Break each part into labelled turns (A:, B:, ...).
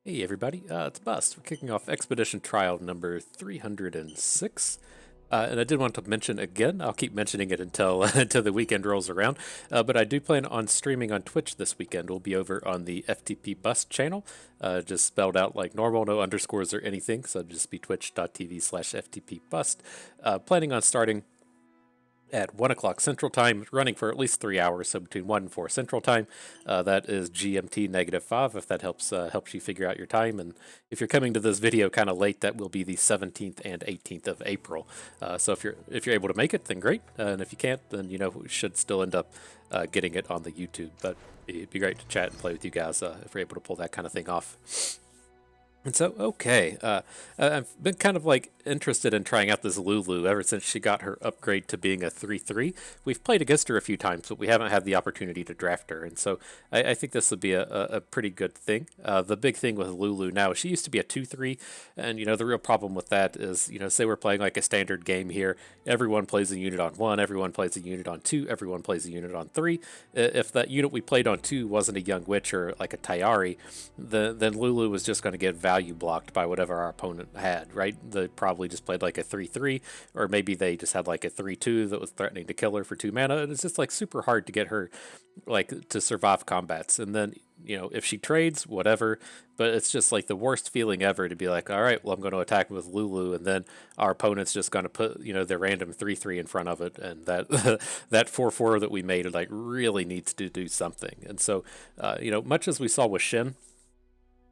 A: Hey everybody, it's Bust. We're kicking off Expedition Trial number 306. And I did want to mention again, I'll keep mentioning it until until the weekend rolls around, but I do plan on streaming on Twitch this weekend. We'll be over on the FTP Bust channel, just spelled out like normal, no underscores or anything, so it'll just be twitch.tv/FTP Bust. Planning on starting at 1 o'clock Central Time, running for at least 3 hours, so between 1 and 4 Central Time. That is GMT -5, if that helps you figure out your time. And if you're coming to this video kind of late, that will be the 17th and 18th of April. So if you're able to make it, then great. And if you can't, then we should still end up getting it on the YouTube. But it'd be great to chat and play with you guys if you're able to pull that kind of thing off. And so, okay, I've been kind of like interested in trying out this Lulu ever since she got her upgrade to being a 3/3. We've played against her a few times, but we haven't had the opportunity to draft her. And so I think this would be a pretty good thing. The big thing with Lulu now, she used to be a 2/3. And, the real problem with that is, say we're playing like a standard game here, everyone plays a unit on 1, everyone plays a unit on 2, everyone plays a unit on 3. If that unit we played on 2 wasn't a Young Witch or like a Tayari, then Lulu was just going to get value blocked by whatever our opponent had, right? They probably just played like a 3/3, or maybe they just had like a 3/2 that was threatening to kill her for 2 mana, and it's just like super hard to get her like to survive combats. And then, if she trades, whatever, but it's just like the worst feeling ever to be like, all right, well, I'm going to attack with Lulu, and then our opponent's just going to put, their random 3/3 in front of it, and that that 4/4 that we made like really needs to do something. And so, much as we saw with Shin,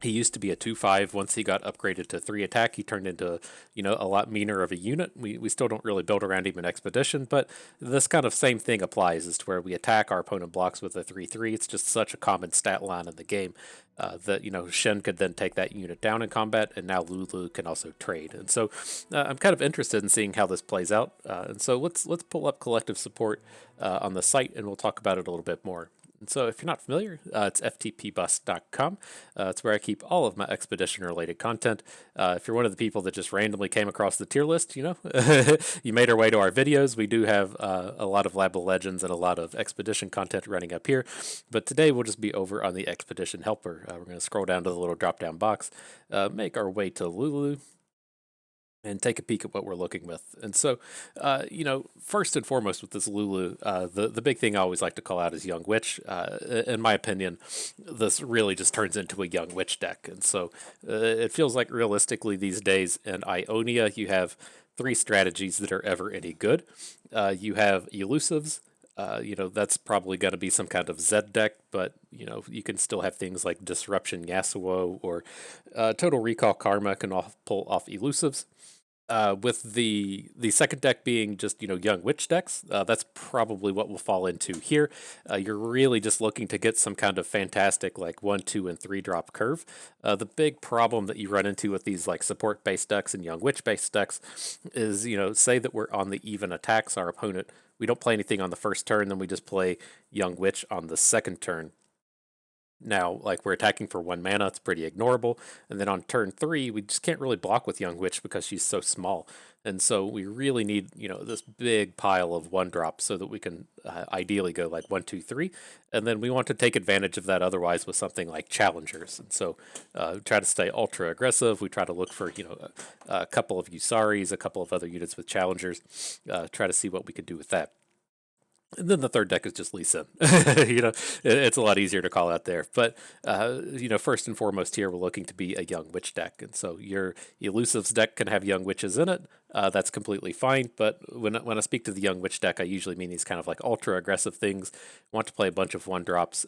A: he used to be a 2/5. Once he got upgraded to 3 attack, he turned into, a lot meaner of a unit. We still don't really build around him in Expedition, but this kind of same thing applies as to where we attack, our opponent blocks with a 3/3. It's just such a common stat line in the game that, Shen could then take that unit down in combat, and now Lulu can also trade. And so I'm kind of interested in seeing how this plays out. And so let's pull up Collective Support on the site, and we'll talk about it a little bit more. And so if you're not familiar, it's ftpbus.com. It's where I keep all of my expedition-related content. If you're one of the people that just randomly came across the tier list, you made our way to our videos. We do have a lot of Lab of Legends and a lot of expedition content running up here. But today we'll just be over on the Expedition Helper. We're going to scroll down to the little drop-down box, make our way to Lulu, and take a peek at what we're looking with. And so, first and foremost with this Lulu, the big thing I always like to call out is Young Witch. In my opinion, this really just turns into a Young Witch deck. And so it feels like realistically these days in Ionia, you have 3 strategies that are ever any good. You have Elusives. That's probably going to be some kind of Zed deck, but, you can still have things like Disruption Yasuo or Total Recall Karma can pull off Elusives. With the second deck being just Young Witch decks, that's probably what we'll fall into here. You're really just looking to get some kind of fantastic like 1, 2, and 3 drop curve. The big problem that you run into with these like support based decks and Young Witch based decks is say that we're on the even attacks, our opponent, we don't play anything on the first turn, then we just play Young Witch on the second turn. Now, like we're attacking for 1 mana, it's pretty ignorable. And then on turn 3, we just can't really block with Young Witch because she's so small. And so we really need, this big pile of 1-drops so that we can ideally go like 1, 2, 3. And then we want to take advantage of that otherwise with something like Challengers. And so try to stay ultra aggressive. We try to look for, a couple of Usaris, a couple of other units with Challengers, try to see what we could do with that. And then the third deck is just Lee Sin. It's a lot easier to call out there. But, first and foremost here, we're looking to be a Young Witch deck. And so your Elusives deck can have Young Witches in it. That's completely fine. But when I speak to the Young Witch deck, I usually mean these kind of like ultra aggressive things. Want to play a bunch of 1-drops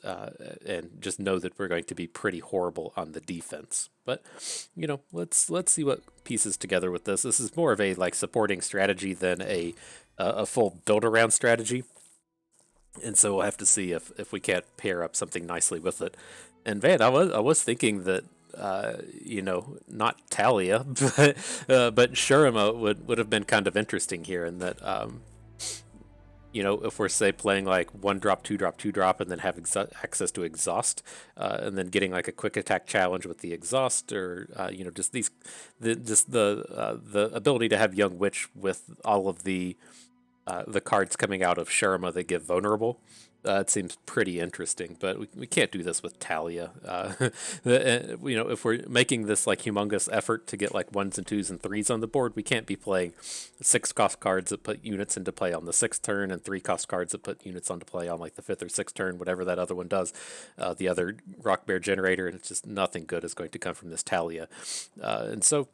A: and just know that we're going to be pretty horrible on the defense. But, let's see what pieces together with this. This is more of a like supporting strategy than a full build around strategy. And so we'll have to see if we can't pair up something nicely with it. And Van, I was thinking that not Talia, but Shurima would have been kind of interesting here in that if we're say playing like 1-drop, 2-drop, 2-drop, and then have access to exhaust, and then getting like a quick attack challenge with the exhaust, or just the ability to have Young Witch with all of the cards coming out of Shurima that give vulnerable. It seems pretty interesting, but we can't do this with Talia. If we're making this like humongous effort to get like ones and twos and threes on the board, we can't be playing 6 cost cards that put units into play on the sixth turn and 3 cost cards that put units onto play on like the fifth or sixth turn, whatever that other one does. The other Rock Bear generator, and it's just nothing good is going to come from this Talia. And so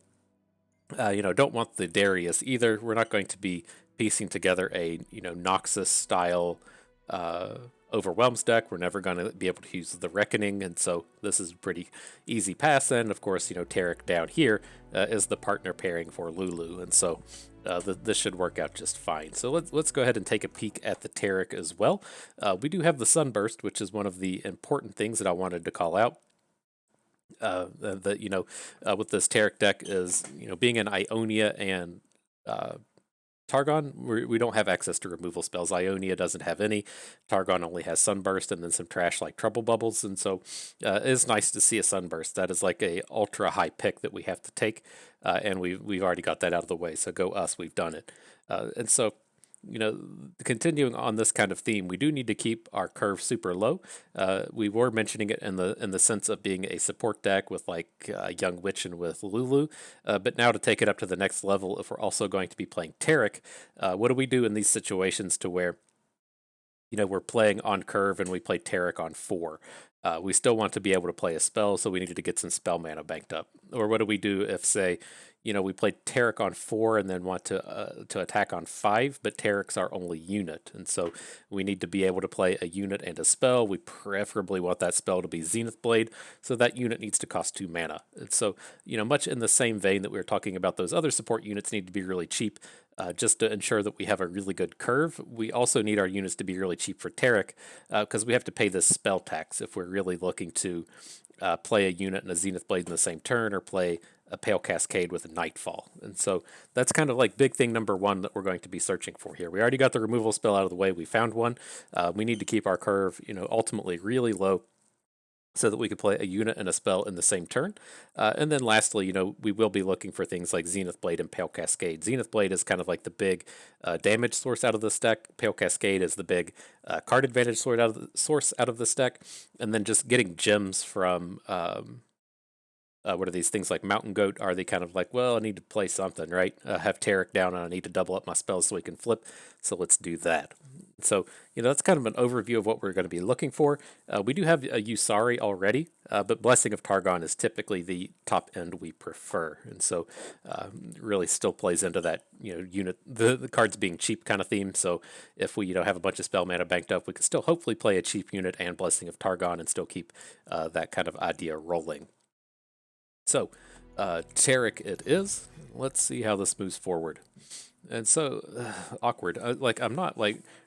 A: don't want the Darius either. We're not going to be piecing together a Noxus style Overwhelms deck. We're never going to be able to use the Reckoning, and so this is a pretty easy pass. And of course, Taric down here is the partner pairing for Lulu, and so this should work out just fine. So let's go ahead and take a peek at the Taric as well. We do have the Sunburst, which is one of the important things that I wanted to call out. With this Taric deck is being an Ionia and Targon, we don't have access to removal spells. Ionia doesn't have any. Targon only has Sunburst and then some trash like Trouble Bubbles, and so it is nice to see a Sunburst. That is like a ultra high pick that we have to take, and we've already got that out of the way. So go us, we've done it. And so continuing on this kind of theme, we do need to keep our curve super low. We were mentioning it in the sense of being a support deck with like Young Witch and with Lulu, but now to take it up to the next level, if we're also going to be playing Taric, what do we do in these situations to where we're playing on curve and we play Taric on 4? We still want to be able to play a spell, so we needed to get some spell mana banked up. Or what do we do if, say, we played Taric on 4 and then want to attack on 5, but Taric's our only unit, and so we need to be able to play a unit and a spell. We preferably want that spell to be Zenith Blade, so that unit needs to cost 2 mana. And so, much in the same vein that we were talking about, those other support units need to be really cheap. Just to ensure that we have a really good curve, we also need our units to be really cheap for Taric, because we have to pay this spell tax if we're really looking to play a unit and a Zenith Blade in the same turn, or play a Pale Cascade with a Nightfall. And so that's kind of like big thing number one that we're going to be searching for here. We already got the removal spell out of the way. We found one. We need to keep our curve, ultimately really low, so that we could play a unit and a spell in the same turn. And then lastly, we will be looking for things like Zenith Blade and Pale Cascade. Zenith Blade is kind of like the big damage source out of this deck. Pale Cascade is the big card advantage source out of this deck. And then just getting gems from what are these things like Mountain Goat? Are they kind of like, well, I need to play something, right? Have Taric down and I need to double up my spells so we can flip. So let's do that. So, that's kind of an overview of what we're going to be looking for. We do have a Usari already, but Blessing of Targon is typically the top end we prefer. And so really still plays into that, unit, the cards being cheap kind of theme. So if we, have a bunch of spell mana banked up, we can still hopefully play a cheap unit and Blessing of Targon and still keep that kind of idea rolling. So, Taric it is. Let's see how this moves forward. And so, awkward. I'm not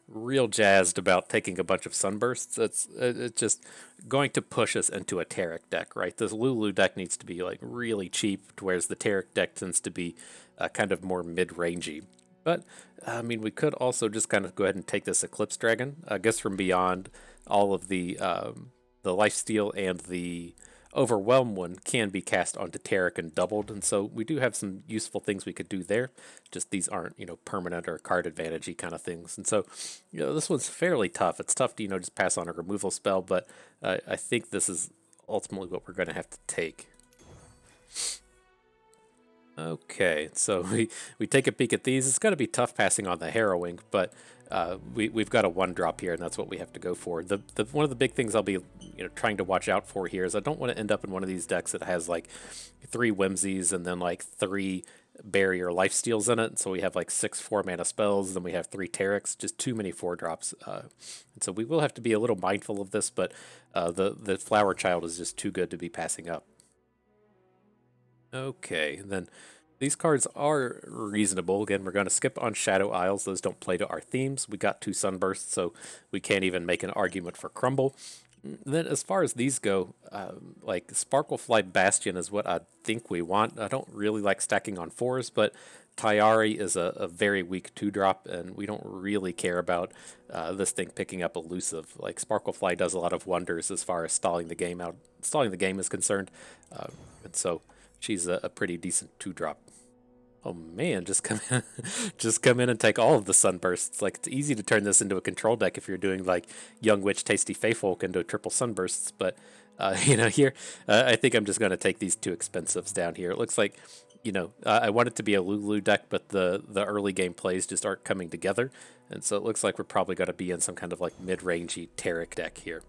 A: real jazzed about taking a bunch of Sunbursts. It's just going to push us into a Taric deck, right? This Lulu deck needs to be really cheap, whereas the Taric deck tends to be kind of more mid-rangey. But I mean, we could also just kind of go ahead and take this Eclipse Dragon. I guess from beyond all of the lifesteal and the Overwhelm one can be cast onto Taric and doubled, and so we do have some useful things we could do there. Just these aren't, permanent or card advantage-y kind of things. And so, this one's fairly tough. It's tough to, just pass on a removal spell, but I think this is ultimately what we're going to have to take. Okay, so we take a peek at these. It's going to be tough passing on the Harrowing, but we've got a 1-drop here, and that's what we have to go for. One of the big things I'll be trying to watch out for here is I don't want to end up in one of these decks that has 3 Whimsies and then 3 barrier lifesteals in it. So we have 6 4-mana spells, and then we have 3 Tarics, just too many 4-drops. And so we will have to be a little mindful of this, but the Flower Child is just too good to be passing up. Okay, then these cards are reasonable. Again, we're going to skip on Shadow Isles. Those don't play to our themes. We got 2 Sunbursts, so we can't even make an argument for Crumble. Then as far as these go, Sparklefly Bastion is what I think we want. I don't really like stacking on 4s, but Tyari is a very weak 2-drop, and we don't really care about this thing picking up Elusive. Sparklefly does a lot of wonders as far as stalling the game is concerned, and so she's a pretty decent 2-drop. Oh man, just come in, just come in and take all of the sunbursts. Like it's easy to turn this into a control deck if you're doing like Young Witch, Tasty Feyfolk into triple sunbursts. But here I think I'm just going to take these two expensives down here. It looks like I want it to be a Lulu deck, but the early game plays just aren't coming together, and so it looks like we're probably going to be in some kind of like mid-rangey Taric deck here.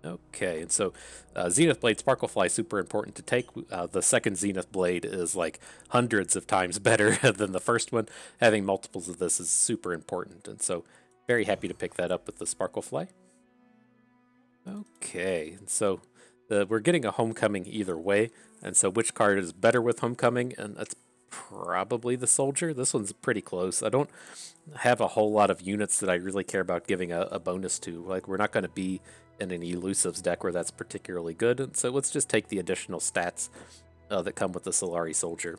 A: Okay, and so Zenith Blade Sparklefly is super important to take. The second Zenith Blade is like hundreds of times better than the first one. Having multiples of this is super important, and so very happy to pick that up with the Sparklefly. Okay, and so we're getting a Homecoming either way, and so which card is better with Homecoming? And that's probably the Soldier. This one's pretty close. I don't have a whole lot of units that I really care about giving a bonus to. Like, we're not going to be in an Elusives deck where that's particularly good, and so let's just take the additional stats that come with the Solari Soldier.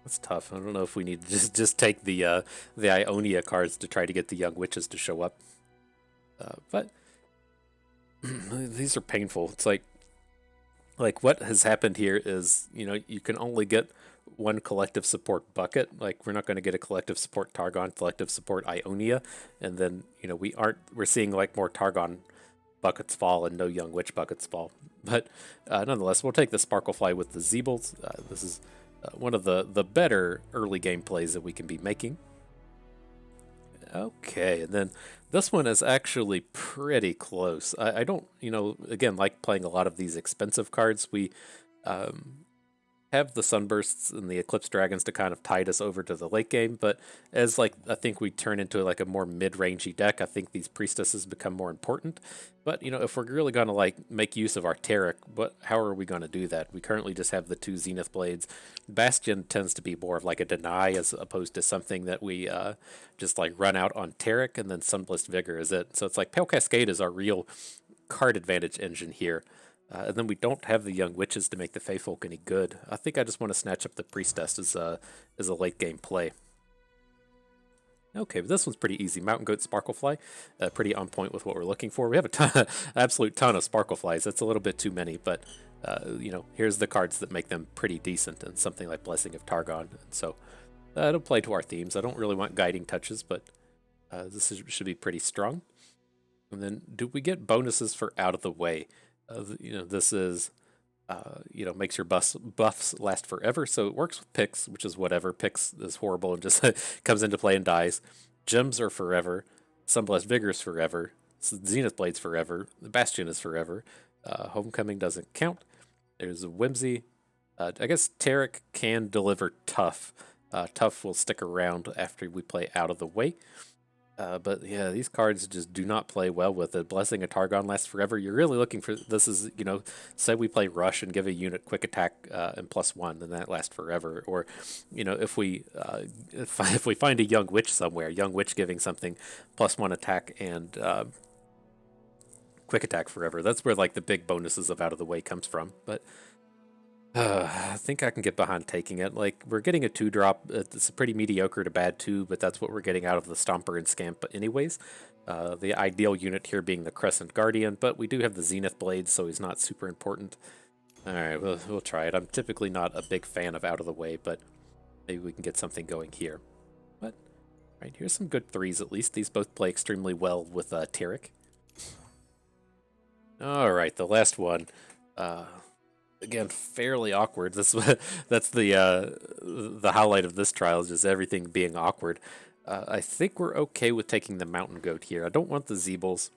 A: That's tough. I don't know if we need to just take the Ionia cards to try to get the Young Witches to show up. But these are painful. It's like what has happened here is, you can only get one collective support bucket. Like, we're not going to get a collective support Targon, collective support Ionia, and then we're seeing like more Targon buckets fall and no Young Witch buckets fall. But nonetheless, we'll take the Sparklefly with the Zeebles. This is one of the better early game plays that we can be making. Okay, and then this one is actually pretty close. I don't, again, like playing a lot of these expensive cards. We have the Sunbursts and the Eclipse Dragons to kind of tide us over to the late game, but as I think we turn into like a more mid-rangey deck, I think these Priestesses become more important. But if we're really going to make use of our Taric, how are we going to do that? We currently just have the two Zenith Blades. Bastion tends to be more of like a deny as opposed to something that we just run out on Taric, and then Sunblessed Vigor is it. So it's like Pale Cascade is our real card advantage engine here. And then we don't have the Young Witches to make the Feyfolk any good. I think I just want to snatch up the Priestess as a late game play. Okay, but this one's pretty easy. Mountain Goat Sparklefly, pretty on point with what we're looking for. We have absolute ton of Sparkleflies. That's a little bit too many, but here's the cards that make them pretty decent, and something like Blessing of Targon. And so it'll play to our themes. I don't really want Guiding Touches, but this should be pretty strong. And then, do we get bonuses for Out of the Way? This is, makes your buffs last forever. So it works with Pix, which is whatever. Pix is horrible and just comes into play and dies. Gems are forever. Sunblessed Vigor is forever. Zenith Blade's forever. The Bastion is forever. Homecoming doesn't count. There's a Whimsy. I guess Taric can deliver Tough. Tough will stick around after we play Out of the Way. But yeah, these cards just do not play well with it. Blessing of Targon lasts forever. You're really looking for, this is, say we play Rush and give a unit quick attack and +1, then that lasts forever. Or, if we find a Young Witch somewhere, Young Witch giving something +1 attack and quick attack forever. That's where the big bonuses of Out of the Way comes from. But I think I can get behind taking it. We're getting a 2-drop. It's a pretty mediocre to bad 2, but that's what we're getting out of the Stomper and Scamp anyways. The ideal unit here being the Crescent Guardian, but we do have the Zenith Blade, so he's not super important. Alright, we'll try it. I'm typically not a big fan of Out of the Way, but maybe we can get something going here. But, alright, here's some good 3s at least. These both play extremely well with Taric. Alright, the last one. Again, fairly awkward. That's the highlight of this trial, is just everything being awkward. I think we're okay with taking the Mountain Goat here. I don't want the Zeebles.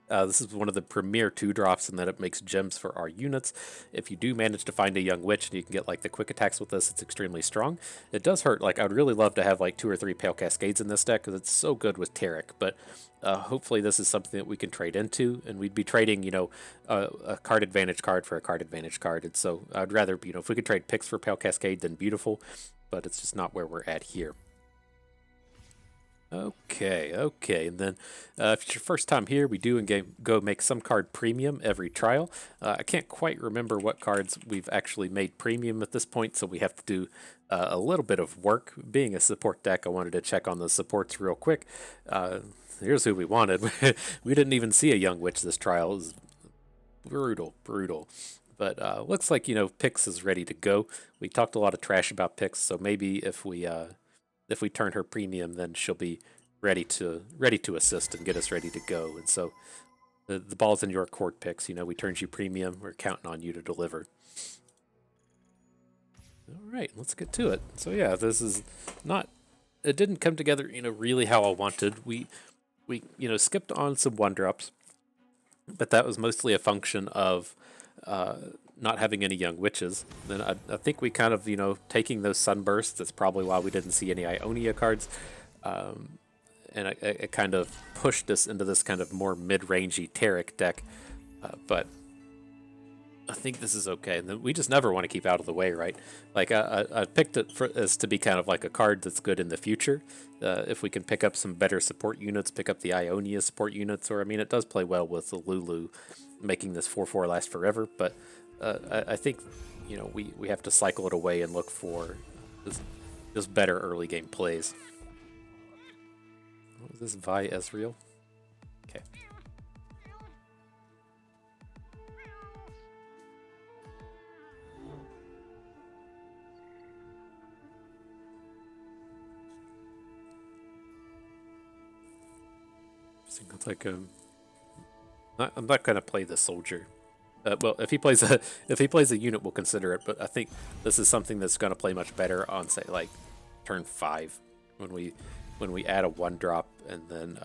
A: This is one of the premier 2-drops in that it makes gems for our units. If you do manage to find a Young Witch and you can get the quick attacks with this, it's extremely strong. It does hurt. I would really love to have 2 or 3 Pale Cascades in this deck because it's so good with Taric, but hopefully this is something that we can trade into, and we'd be trading, a card advantage card for a card advantage card. And so I'd rather, if we could trade picks for Pale Cascade, then beautiful, but it's just not where we're at here. Okay, and then if it's your first time here, we do go make some card premium every trial. I can't quite remember what cards we've actually made premium at this point, so we have to do a little bit of work. Being a support deck, I wanted to check on the supports real quick. Here's who we wanted. We didn't even see a Young Witch this trial. It was brutal. But looks like, Pix is ready to go. We talked a lot of trash about Pix, so maybe if we turn her premium, then she'll be ready to assist and get us ready to go. And so the ball's in your court, Pix. We turned you premium. We're counting on you to deliver. All right, let's get to it. So yeah, this is not. It didn't come together, really how I wanted. We skipped on some one drops, but that was mostly a function of not having any young witches. Then I think we kind of, taking those sunbursts. That's probably why we didn't see any Ionia cards. And it kind of pushed us into this kind of more mid-rangey Taric deck. But I think this is okay. And then we just never want to keep out of the way, right? Like I picked it as to be kind of like a card that's good in the future. If we can pick up some better support units, pick up the Ionia support units, or I mean, it does play well with the Lulu, making this 4/4 last forever. But I think we have to cycle it away and look for just better early game plays. What was this? Vi Ezreal? Okay. It's like I'm not gonna play the soldier. Well, if he plays a unit, we'll consider it. But I think this is something that's gonna play much better on, say, like turn 5 when we add a 1-drop and then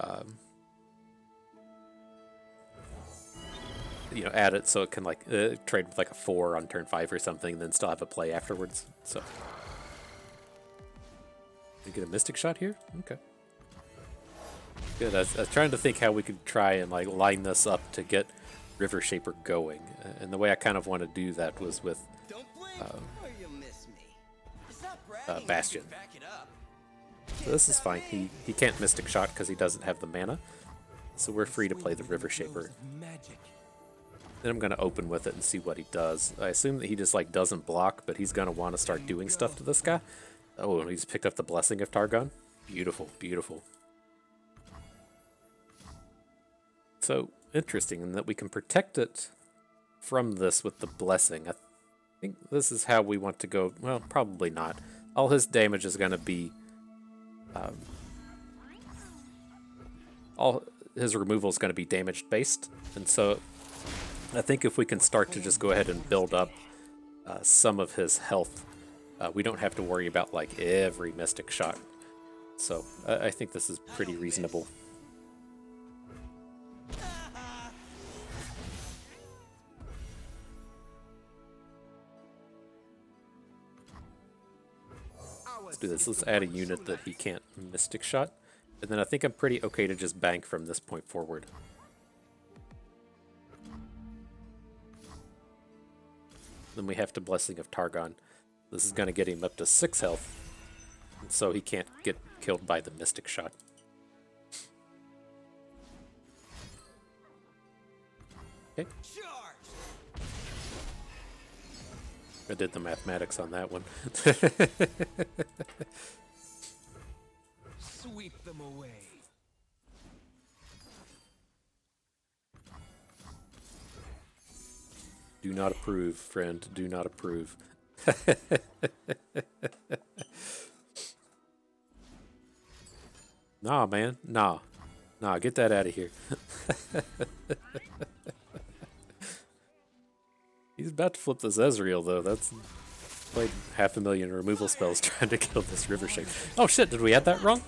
A: add it so it can like trade with like a 4 on turn 5 or something, and then still have a play afterwards. So we get a Mystic Shot here. Okay. Good. I was trying to think how we could try and like line this up to get River Shaper going, and the way I kind of want to do that was with Bastion. So this is fine. He can't Mystic Shot because he doesn't have the mana, so we're free to play the River Shaper. Then I'm gonna open with it and see what he does. I assume that he just like doesn't block, but he's gonna want to start doing stuff to this guy. Oh, and he's picked up the Blessing of Targon. Beautiful, beautiful. So interesting in that we can protect it from this with the Blessing. I think this is how we want to go. Well, probably not. All his damage is going to be... all his removal is going to be damage based. And so I think if we can start to just go ahead and build up some of his health, we don't have to worry about like every Mystic Shot. So I think this is pretty reasonable. Let's do this. Let's add a unit that he can't Mystic Shot. And then I think I'm pretty okay to just bank from this point forward. Then we have to Blessing of Targon. This is going to get him up to 6 health. And so he can't get killed by the Mystic Shot. Okay. I did the mathematics on that one.
B: Sweep them away.
A: Do not approve, friend. Do not approve. Nah, man. Nah. Nah, get that out of here. He's about to flip this Ezreal, though. That's played 500,000 removal spells trying to kill this River Shaper. Oh, shit. Did we add that wrong?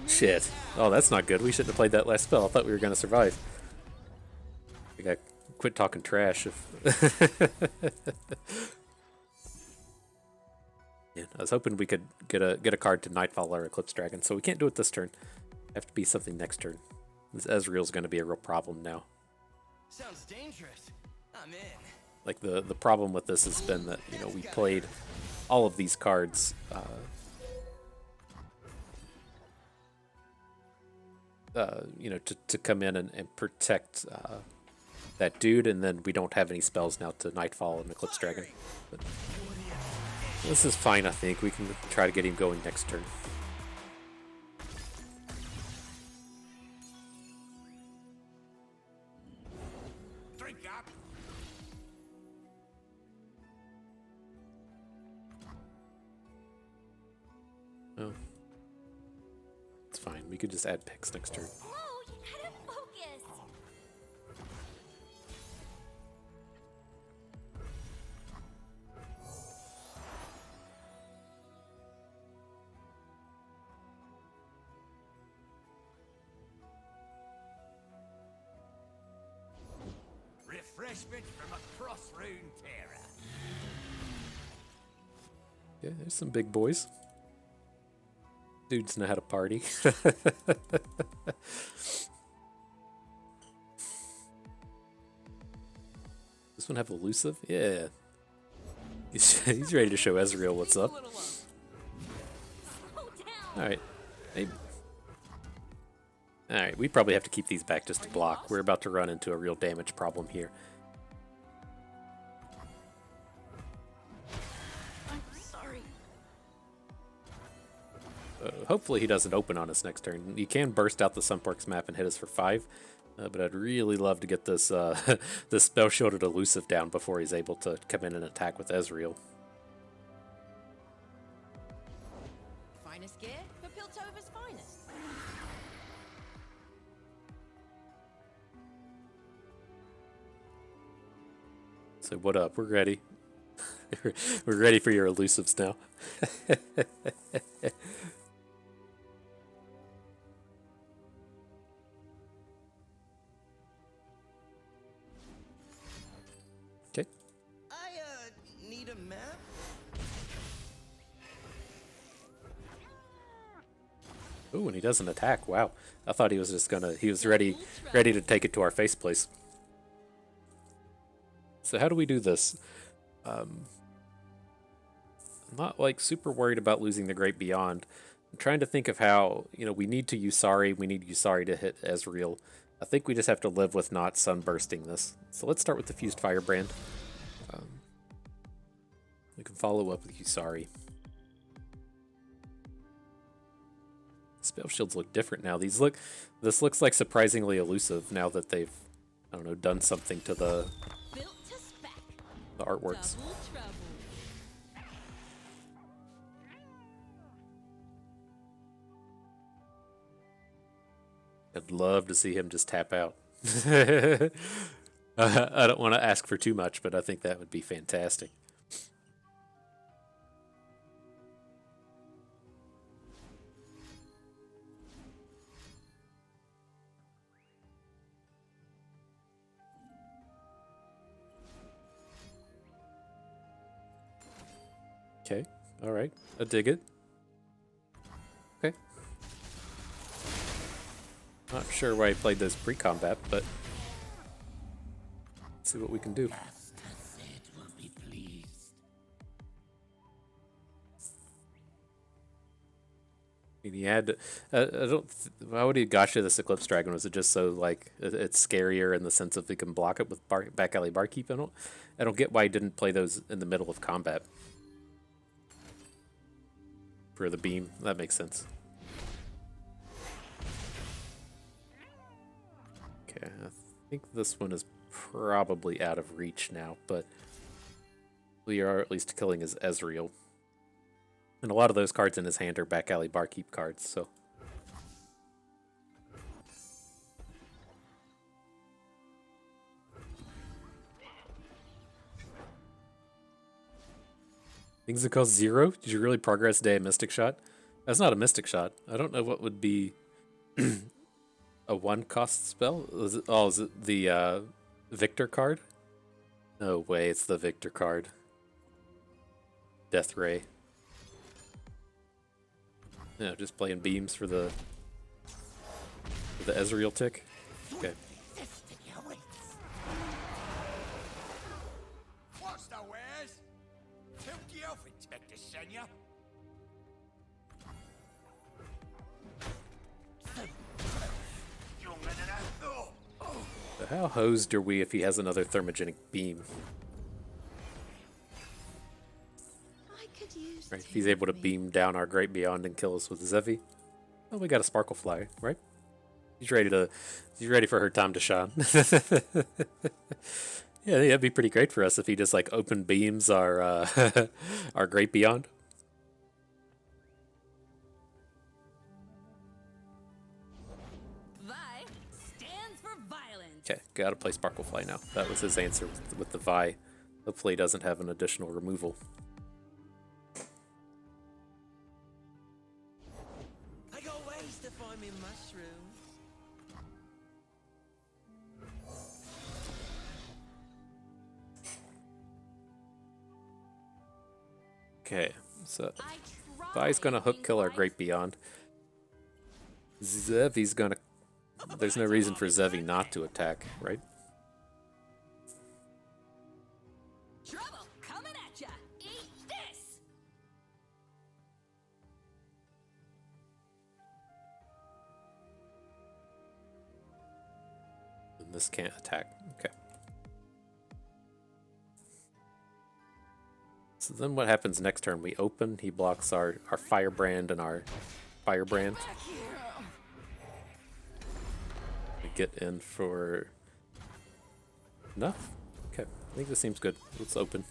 A: Shit. Oh, that's not good. We shouldn't have played that last spell. I thought we were going to survive. I gotta quit talking trash. Yeah, I was hoping we could get a card to Nightfall or Eclipse Dragon, so we can't do it this turn. Have to be something next turn. This Ezreal's going to be a real problem now.
B: Sounds dangerous. I'm in.
A: Like the problem with this has been that we played all of these cards to come in and protect that dude, and then we don't have any spells now to Nightfall and Eclipse Dragon. But this is fine, I think. We can try to get him going next turn. Oh. It's fine. We could just add picks next turn.
C: Whoa, you gotta focus.
B: Refreshment from across Runeterra.
A: Yeah, there's some big boys. Dudes know how to party. This one have elusive? Yeah. He's ready to show Ezreal what's up.
C: Slow down.
A: Alright. Maybe. Alright, we probably have to keep these back just to block. We're about to run into a real damage problem here.
C: I'm sorry.
A: Hopefully he doesn't open on us next turn. You can burst out the Sunparks map and hit us for 5. But I'd really love to get this this spell shielded elusive down before he's able to come in and attack with Ezreal.
C: Finest gear for Piltover's finest.
A: So what up? We're ready. We're ready for your elusives now. Okay.
B: I need a map.
A: Ooh, and he doesn't attack. Wow. I thought he was just gonna. He was ready to take it to our face place. So how do we do this? I'm not like super worried about losing the Great Beyond. I'm trying to think of how, we need to Yusari. We need Yusari to hit Ezreal. I think we just have to live with not sunbursting this. So let's start with the Fused Firebrand. We can follow up with Yusari. Spell shields look different now. This looks like surprisingly elusive now that they've, I don't know, done something to the
C: Built to spec.
A: artworks.
C: Double trouble.
A: I'd love to see him just tap out. I don't want to ask for too much, but I think that would be fantastic. Okay, all right, I dig it. Okay. Not sure why I played this pre-combat, but let's see what we can do. I mean, he had. I don't. Why would he gotcha this Eclipse Dragon? Was it just so like it's scarier in the sense of he can block it with back alley barkeep? I don't get why he didn't play those in the middle of combat. For the beam, that makes sense. Okay, I think this one is probably out of reach now, but we are at least killing his Ezreal. And a lot of those cards in his hand are back alley barkeep cards, so. Things that cost 0? Did you really progress day a Mystic Shot? That's not a Mystic Shot. I don't know what would be a 1-cost spell. Is it the Victor card? No way, it's the Victor card. Death Ray. Yeah, just playing beams for the Ezreal tick. Okay.
B: What's the wares? Took you off, Inspector Senya. Younger than I thought.
A: So how hosed are we if he has another thermogenic beam?
C: I could use
A: Right, if he's able to beam down our Great Beyond and kill us with Zevi. Well, we got a Sparkle Fly, right? He's ready for her time to shine. Yeah, that'd be pretty great for us if he just like open beams our our Great Beyond. gotta play Sparklefly now. That was his answer with the Vi. Hopefully he doesn't have an additional removal.
B: I got ways to find me mushroom.
A: Okay, so
C: I
A: Vi's gonna hook kill our
C: tried,
A: Great Beyond. Zevi's gonna... There's no reason for Zevi not to attack, right?
C: Trouble coming at ya. Eat this.
A: And this can't attack. Okay. So then what happens next turn? We open, he blocks our Firebrand and our Firebrand. We get in for enough? Okay, I think this seems good. Let's open.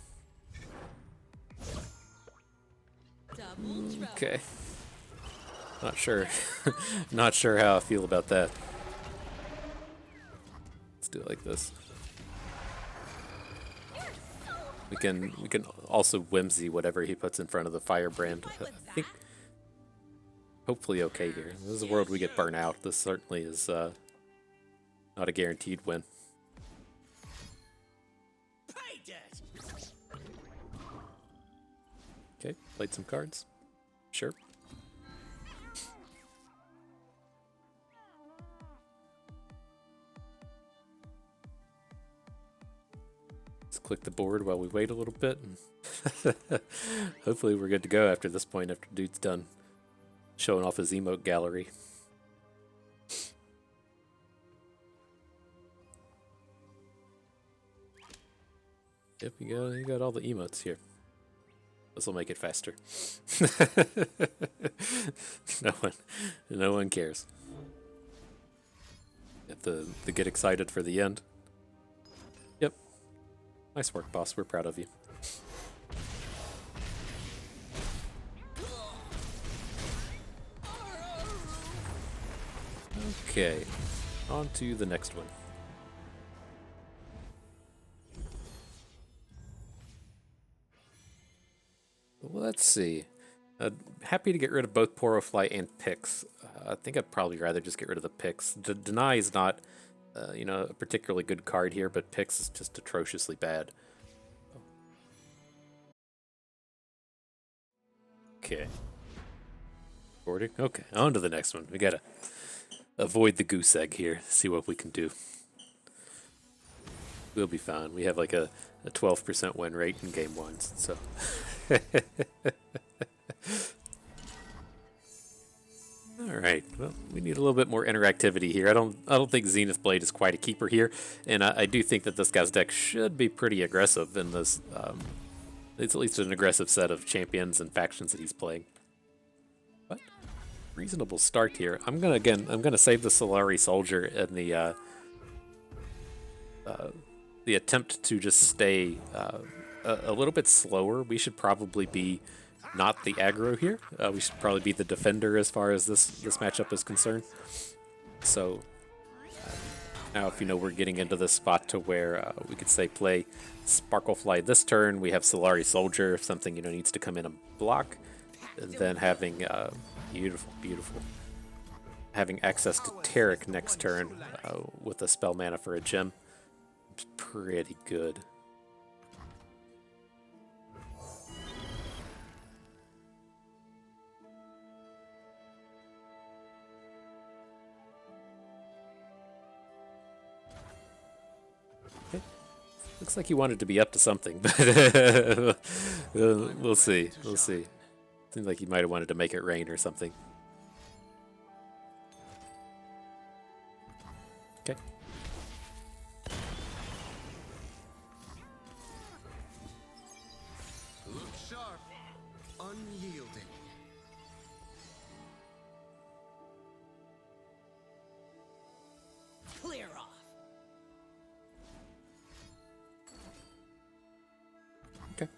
C: Double trouble.
A: Okay. Not sure. Not sure how I feel about that. Let's do it like this. We can also whimsy whatever he puts in front of the Firebrand. I think hopefully okay here. This is a world we get burnt out. This certainly is not a guaranteed win.
B: Pay dirt.
A: Okay, played some cards. Sure. Let's click the board while we wait a little bit. And hopefully we're good to go after this point, after dude's done showing off his emote gallery. Yep, you got all the emotes here. This will make it faster. No one cares. You have to get excited for the end. Yep. Nice work, boss. We're proud of you. Okay, on to the next one. Let's see. Happy to get rid of both Porofly and Pix. I think I'd probably rather just get rid of the Pix. Deny is not, a particularly good card here, but Pix is just atrociously bad. Okay. Boarding? Okay, on to the next one. We gotta avoid the goose egg here, see what we can do. We'll be fine. We have like a 12% win rate in game ones, so... Alright, well, we need a little bit more interactivity here. I don't think Zenith Blade is quite a keeper here, and I do think that this guy's deck should be pretty aggressive in this. It's at least an aggressive set of champions and factions that he's playing. What? Reasonable start here. I'm gonna save the Solari Soldier and the attempt to just stay a little bit slower. We should probably be not the aggro here. We should probably be the defender as far as this matchup is concerned. So now if we're getting into this spot to where we could say play Sparklefly this turn, we have Solari Soldier if something needs to come in and block, and then having beautiful having access to Taric next turn with a spell mana for a gem. It's pretty good. Looks like he wanted to be up to something, but we'll see. We'll see. Seems like he might have wanted to make it rain or something. Okay.
B: Look sharp, unyielding.
C: Clear off.
A: Okay.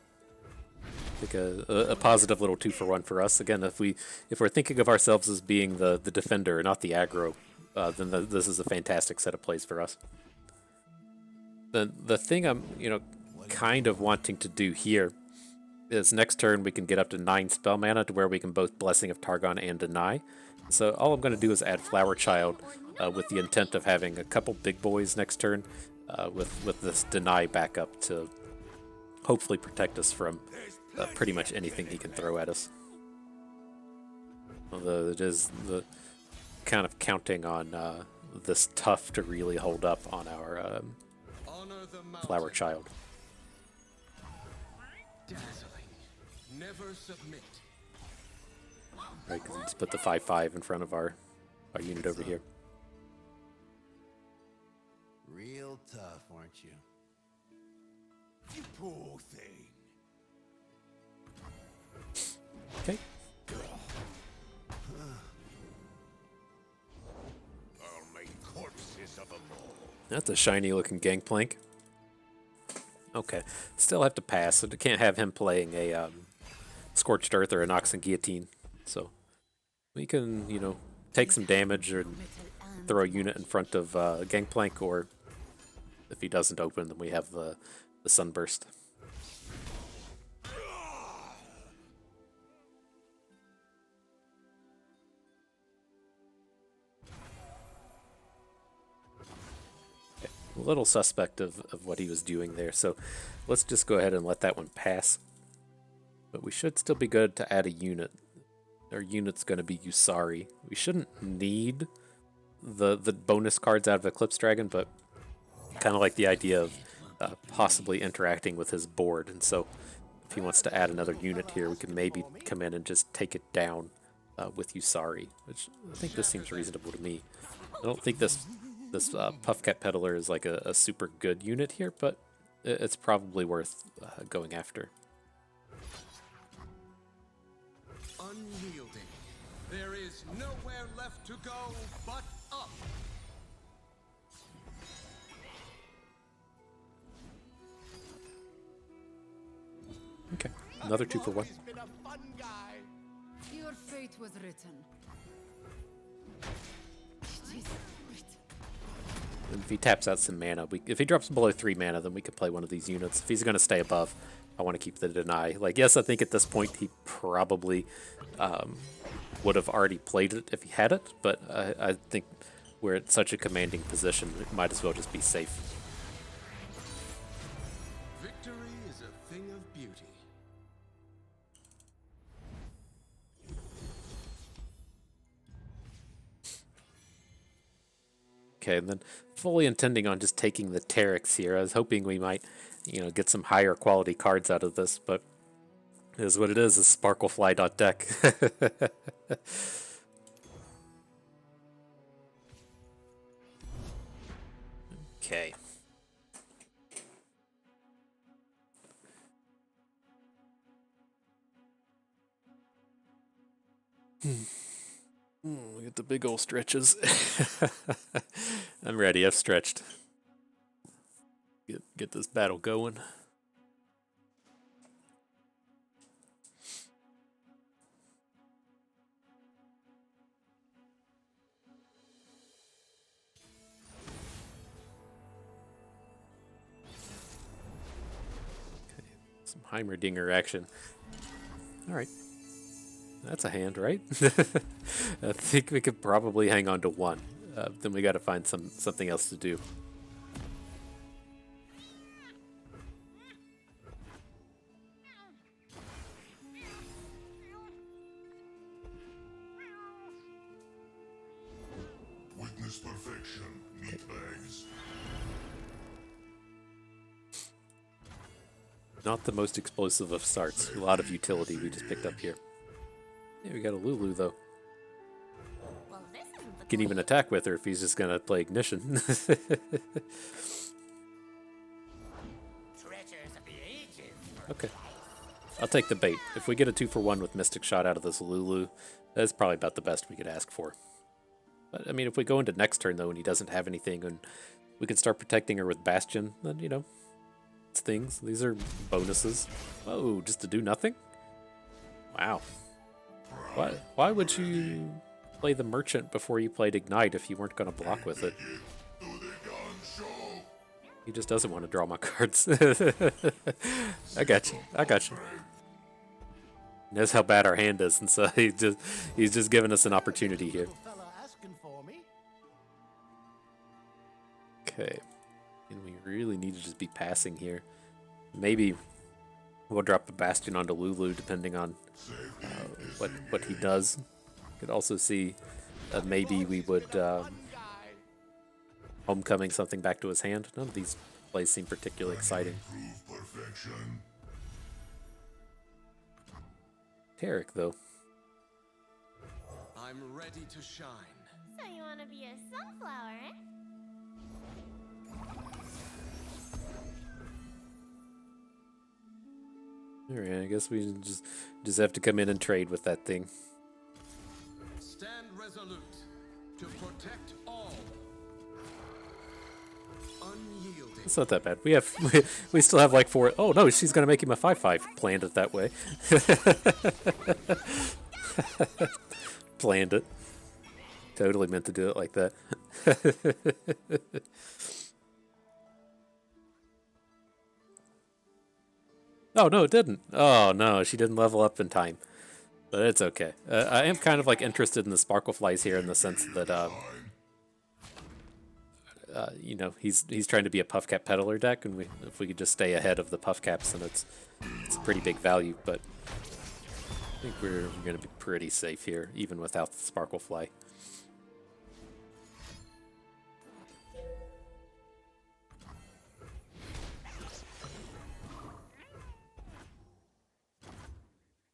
A: I think a positive little 2-for-1 for us. Again, if we're thinking of ourselves as being the defender, not the aggro, then this is a fantastic set of plays for us. The thing I'm, kind of wanting to do here is next turn we can get up to 9 spell mana to where we can both Blessing of Targon and Deny. So all I'm going to do is add Flower Child with the intent of having a couple big boys next turn with this Deny backup to hopefully protect us from pretty much anything he can throw at us. Although it is the kind of counting on this tough to really hold up on our Flower Child.
B: Never submit.
A: Right, let's put the 5/5 in front of our unit over here.
D: Real tough, aren't you?
B: You poor thing.
A: Okay.
B: I'll make corpses of them all.
A: That's a shiny looking Gangplank. Okay. Still have to pass, so I can't have him playing a Scorched Earth or a Nox and Guillotine. So we can, take some damage or throw a unit in front of Gangplank, or if he doesn't open, then we have the Sunburst. Okay. A little suspect of what he was doing there, so let's just go ahead and let that one pass. But we should still be good to add a unit. Our unit's going to be Usari. We shouldn't need the bonus cards out of Eclipse Dragon, but kind of like the idea of possibly interacting with his board. And so if he wants to add another unit here, we can maybe come in and just take it down with Usari, which I think this seems reasonable to me. I don't think this Puffcat Peddler is like a super good unit here, but it's probably worth going after.
B: Unyielding. There is nowhere left to go but up.
A: Okay, another 2 for 1.
B: He's been a fun guy.
C: Your fate was written. It is written.
A: And if he taps out some mana, if he drops below 3 mana, then we can play one of these units. If he's going to stay above, I want to keep the Deny. Like, yes, I think at this point he probably would have already played it if he had it, but I think we're at such a commanding position, it might as well just be safe.
B: Victory is a thing of beauty.
A: Okay, and then fully intending on just taking the Tarics here. I was hoping we might, get some higher quality cards out of this, but it is what it is Sparklefly.deck. Okay. Look at the big old stretches. I'm ready. I've stretched. Get this battle going. Okay, some Heimerdinger action. All right. That's a hand, right? I think we could probably hang on to 1. Then we got to find something else to do.
E: Witness perfection, meatbags.
A: Not the most explosive of starts. A lot of utility we just picked up here. Yeah, we got a Lulu, though.
C: Well, this isn't the
A: Can even attack with her if he's just going to play Ignition.
B: Treasures of the ages.
A: Okay. I'll take the bait. If we get a 2 for 1 with Mystic Shot out of this Lulu, that's probably about the best we could ask for. But, I mean, if we go into next turn, though, and he doesn't have anything, and we can start protecting her with Bastion, then, it's things. These are bonuses. Oh, just to do nothing? Wow. Why would you play the Merchant before you played Ignite if you weren't going to block with it? He just doesn't want to draw my cards. I got you. I got you. He knows how bad our hand is, and so he's just giving us an opportunity here. Okay. And we really need to just be passing here. Maybe we'll drop the Bastion onto Lulu depending on what he does. Could also see maybe we would Homecoming something back to his hand. None of these plays seem particularly exciting. Taric, though.
B: I'm ready to shine.
F: So you want to be a sunflower, eh?
A: Alright, I guess we just have to come in and trade with that thing.
B: Stand resolute to protect all. Unyielding.
A: It's not that bad. We still have like 4. Oh no, she's gonna make him a 5/5. Planned it that way. Planned it. Totally meant to do it like that. Oh no, it didn't. Oh no, she didn't level up in time. But it's okay. I am kind of like interested in the Sparkle Flies here in the sense that you know, he's trying to be a Puffcap Peddler deck, and if we could just stay ahead of the Puffcaps, then it's a pretty big value. But I think we're going to be pretty safe here, even without the Sparkle Fly.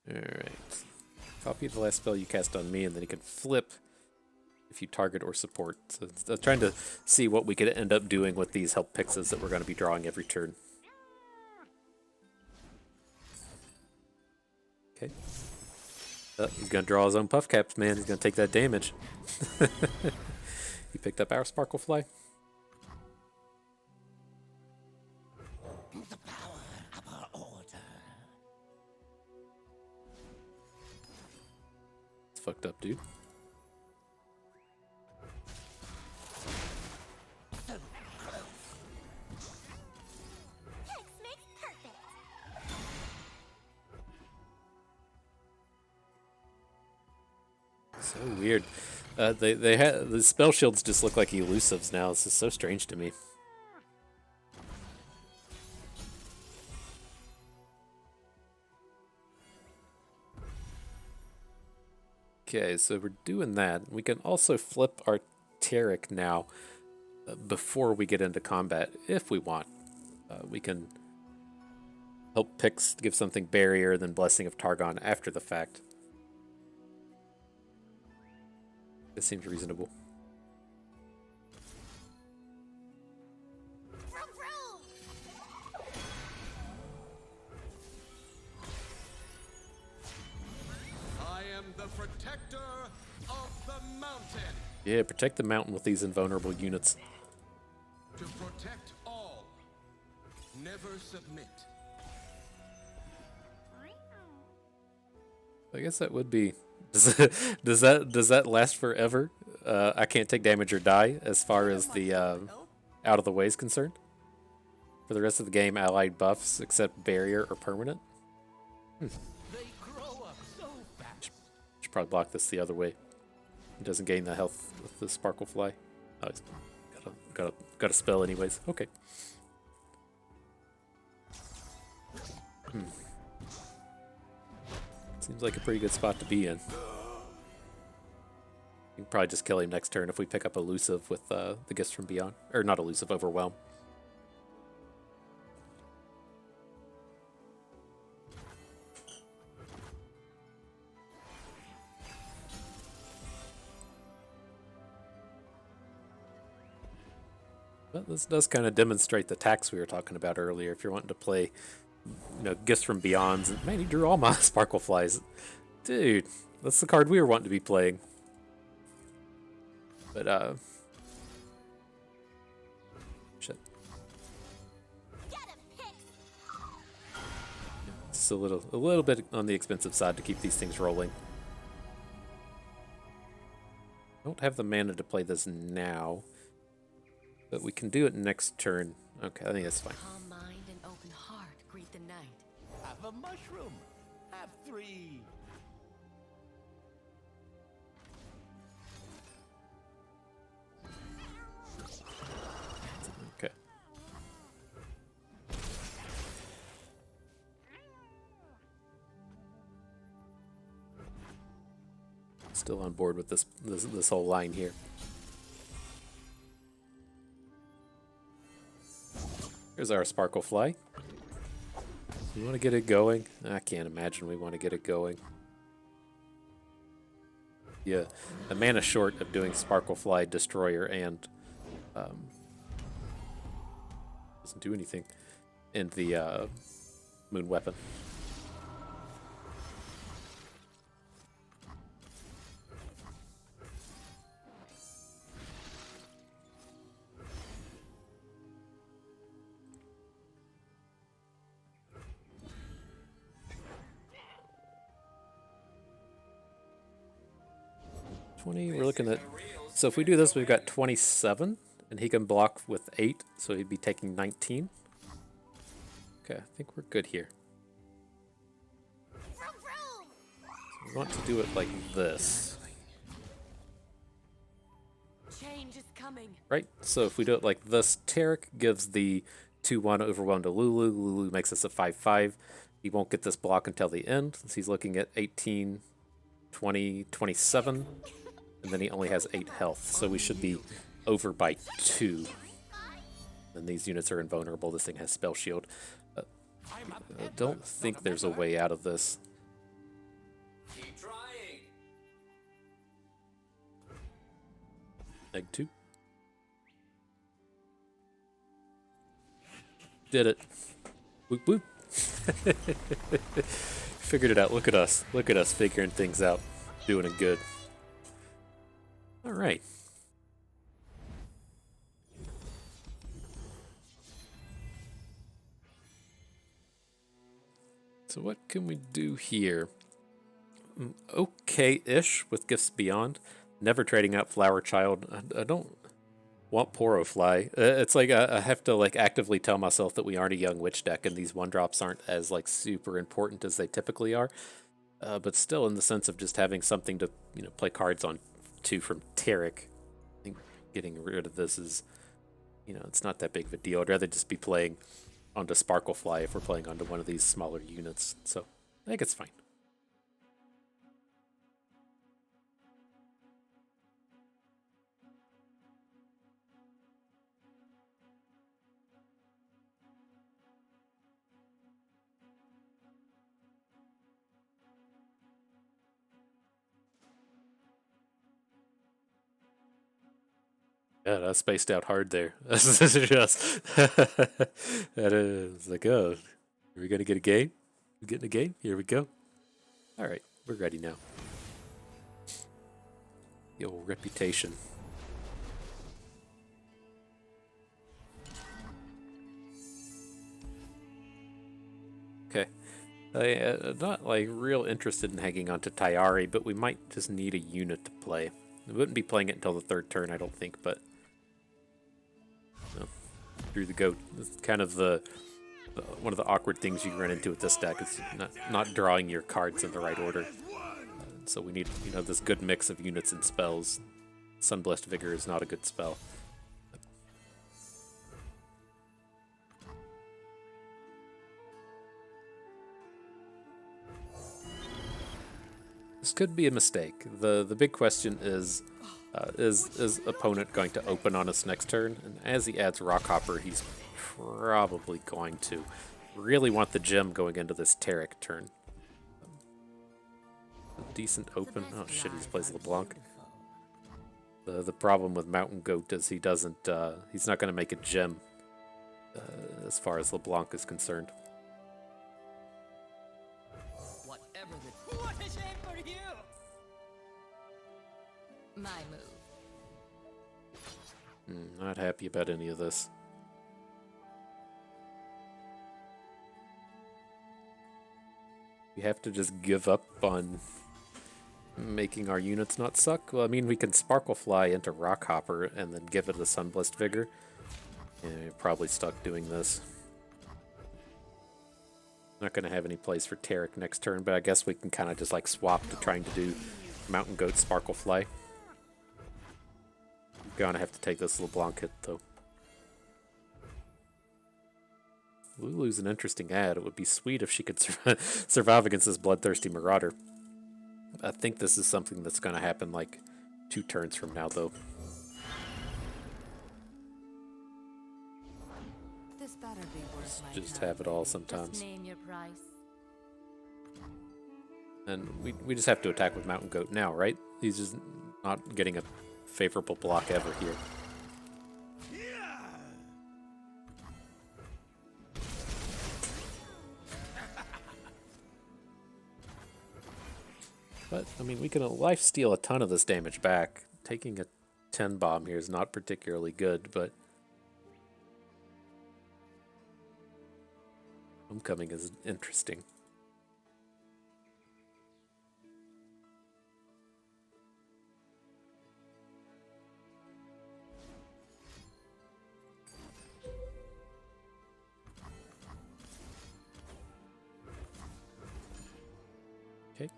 A: Alright. Copy the last spell you cast on me, and then you can flip if you target or support. So I'm trying to see what we could end up doing with these help pixes that we're going to be drawing every turn. Okay. Oh, he's going to draw his own puff caps, man. He's going to take that damage. He picked up our Sparkle Fly.
D: The power of our order.
A: It's fucked up, dude.
F: Hex makes perfect.
A: So weird. They had the spell shields just look like elusives now. This is so strange to me. Okay, so we're doing that. We can also flip our Taric now before we get into combat if we want. We can help picks give something barrier, then Blessing of Targon after the fact. This seems reasonable.
F: Vroom, vroom.
B: I am the protector of the mountain.
A: Yeah, protect the mountain with these invulnerable units.
B: To protect all. Never submit.
A: I guess that would be. Does that last forever? I can't take damage or die as far as the out of the way is concerned. For the rest of the game, allied buffs except barrier or permanent.
D: They grow up so fast.
A: Should probably block this the other way. It doesn't gain the health with the Sparkle Fly. Oh, it's got a spell anyways. Okay. Seems like a pretty good spot to be in. We can probably just kill him next turn if we pick up Elusive with the Gifts from Beyond. Or not Elusive, Overwhelm. But this does kind of demonstrate the tax we were talking about earlier. If you're wanting to play, you know, Gifts from Beyonds, and man, he drew all my Sparkle Flies. Dude, that's the card we were wanting to be playing. But shit.
F: Get him, Hex.
A: It's a little bit on the expensive side to keep these things rolling. Don't have the mana to play this now, but we can do it next turn Okay, I think that's fine.
C: Calm mind and open heart greet the night.
D: Have a mushroom. Have 3.
A: Okay. Still on board with this whole line here. Here's our Sparkle Fly. We want to get it going. I can't imagine we want to get it going. Yeah, a mana short of doing Sparkle Fly, Destroyer, and doesn't do anything in the Moon Weapon. We're looking at, so if we do this, we've got 27, and he can block with 8, so he'd be taking 19. Okay, I think we're good here.
F: Vroom, vroom.
A: So we want to do it like this,
C: Change is coming.
A: right? So if we do it like this, Taric gives the 2/1 Overwhelm to Lulu. Lulu makes us a 5/5. He won't get this block until the end, since he's looking at 18, 20, 27. And then he only has 8 health, so we should be over by 2. And these units are invulnerable. This thing has Spell Shield. I don't think there's a way out of this.
B: Keep trying.
A: Egg 2. Did it. Whoop whoop. Figured it out. Look at us. Look at us figuring things out. Doing it good. All right. So what can we do here? Okay-ish with Gifts Beyond. Never trading out Flower Child. I don't want Poro Fly. It's like I have to like actively tell myself that we aren't a young witch deck and these 1-drops aren't as like super important as they typically are. But still, in the sense of just having something to play cards on to from Taric, I think getting rid of this is, it's not that big of a deal. I'd rather just be playing onto Sparkle Fly if we're playing onto one of these smaller units. So I think it's fine. Yeah, that spaced out hard there. This is just that is like, oh, are we gonna get a game? We getting a game? Here we go. All right, we're ready now. The old reputation. Okay, I'm not like real interested in hanging on to Tayari, but we might just need a unit to play. We wouldn't be playing it until the 3rd turn, I don't think, but. Through the goat. It's kind of the one of the awkward things you run into with this deck is not drawing your cards in the right order. So we need this good mix of units and spells. Sunblessed Vigor is not a good spell. This could be a mistake. The big question is opponent going to open on us next turn? And as he adds Rockhopper, he's probably going to really want the gem going into this Taric turn. A decent open. Oh shit, he plays LeBlanc. The problem with Mountain Goat is he doesn't. He's not going to make a gem as far as LeBlanc is concerned.
D: Whatever the
C: What a shame for you! My move.
A: Not happy about any of this. We have to just give up on making our units not suck. Well, I mean, we can Sparkle Fly into Rockhopper and then give it a Sunblessed Vigor. Yeah, you're probably stuck doing this. Not going to have any place for Taric next turn, but I guess we can kind of just like swap to trying to do Mountain Goat Sparklefly. Gonna have to take this LeBlanc hit though. Lulu's an interesting ad. It would be sweet if she could survive against this Bloodthirsty Marauder. I think this is something that's going to happen like 2 turns from now though.
C: This better be worth my
A: Just
C: time,
A: have it all
C: baby.
A: sometimes.
C: Just name your price.
A: And we just have to attack with Mountain Goat now, right? He's just not getting a favorable block ever here. But, I mean, we can lifesteal a ton of this damage back. Taking a 10 bomb here is not particularly good, but Homecoming is interesting. Okay.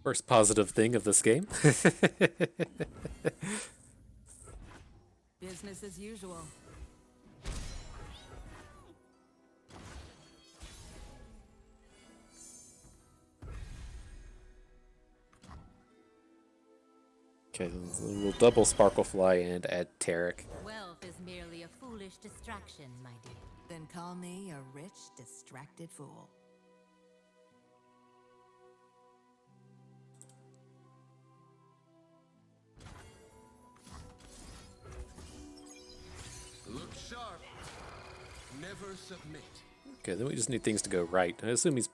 A: First positive thing of this game.
C: Business as usual.
A: Okay, we'll double Sparklefly and add Taric.
C: Wealth is merely a foolish distraction, my dear. Then call me a rich, distracted fool.
D: Look sharp. Never submit.
A: Okay, then we just need things to go right. I assume he's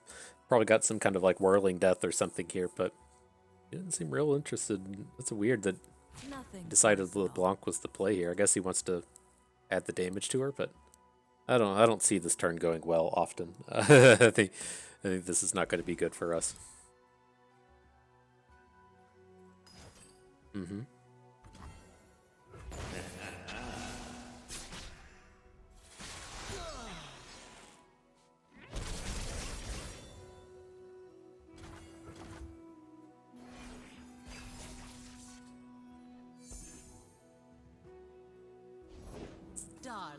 A: probably got some kind of like whirling death or something here, but he didn't seem real interested. It's weird that
C: Nothing.
A: he decided LeBlanc was the play here. I guess he wants to add the damage to her, but I don't see this turn going well often. I think this is not going to be good for us. Mm-hmm.
C: Darling,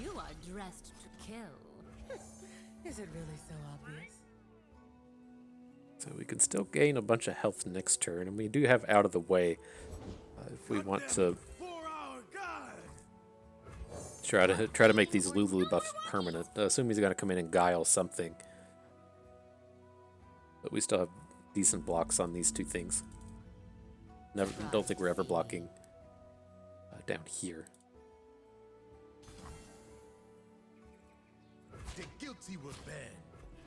C: you are dressed to kill. Is it really so obvious?
A: So we can still gain a bunch of health next turn, and we do have Out of the Way if we want to
B: 4-hour guy.
A: try to make these Lulu buffs permanent. I assume he's going to come in and guile something, but we still have decent blocks on these 2 things. Don't think we're ever blocking down here.
B: The guilty were banned.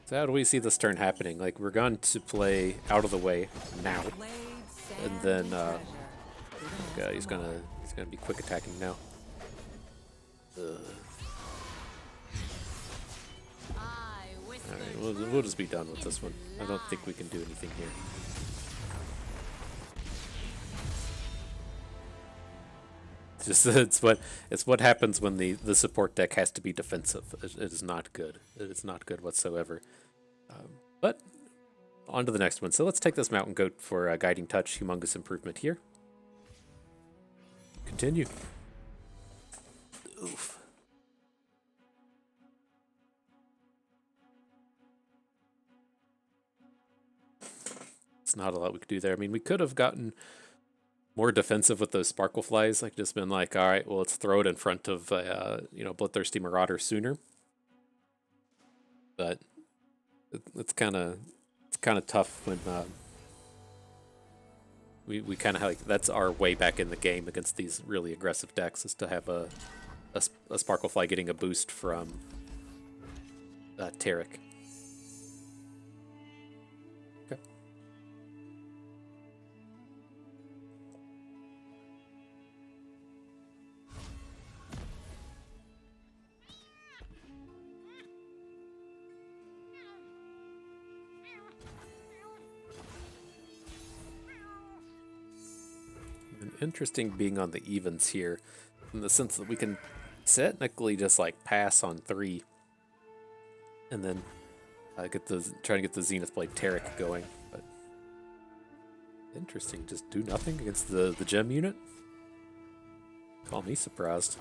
A: So how do we see this turn happening? Like, we're going to play Out of the Way now, and then yeah, he's gonna be quick attacking now. Alright, we'll just be done with this one. I don't think we can do anything here. It's what happens when the support deck has to be defensive. It is not good. It is not good whatsoever. But on to the next one. So let's take this Mountain Goat for Guiding Touch, humongous improvement here. Continue. Oof. It's not a lot we could do there. I mean, we could have gotten more defensive with those Sparkleflies, like just been like, all right, well, let's throw it in front of Bloodthirsty Marauder sooner. But it's kind of tough when we kind of like, that's our way back in the game against these really aggressive decks, is to have a Sparklefly getting a boost from Taric. Okay. interesting being on the evens here, in the sense that we can technically just like pass on 3, and then try to get the Zenith Blade Taric going. But interesting, just do nothing against the gem unit. Call me surprised.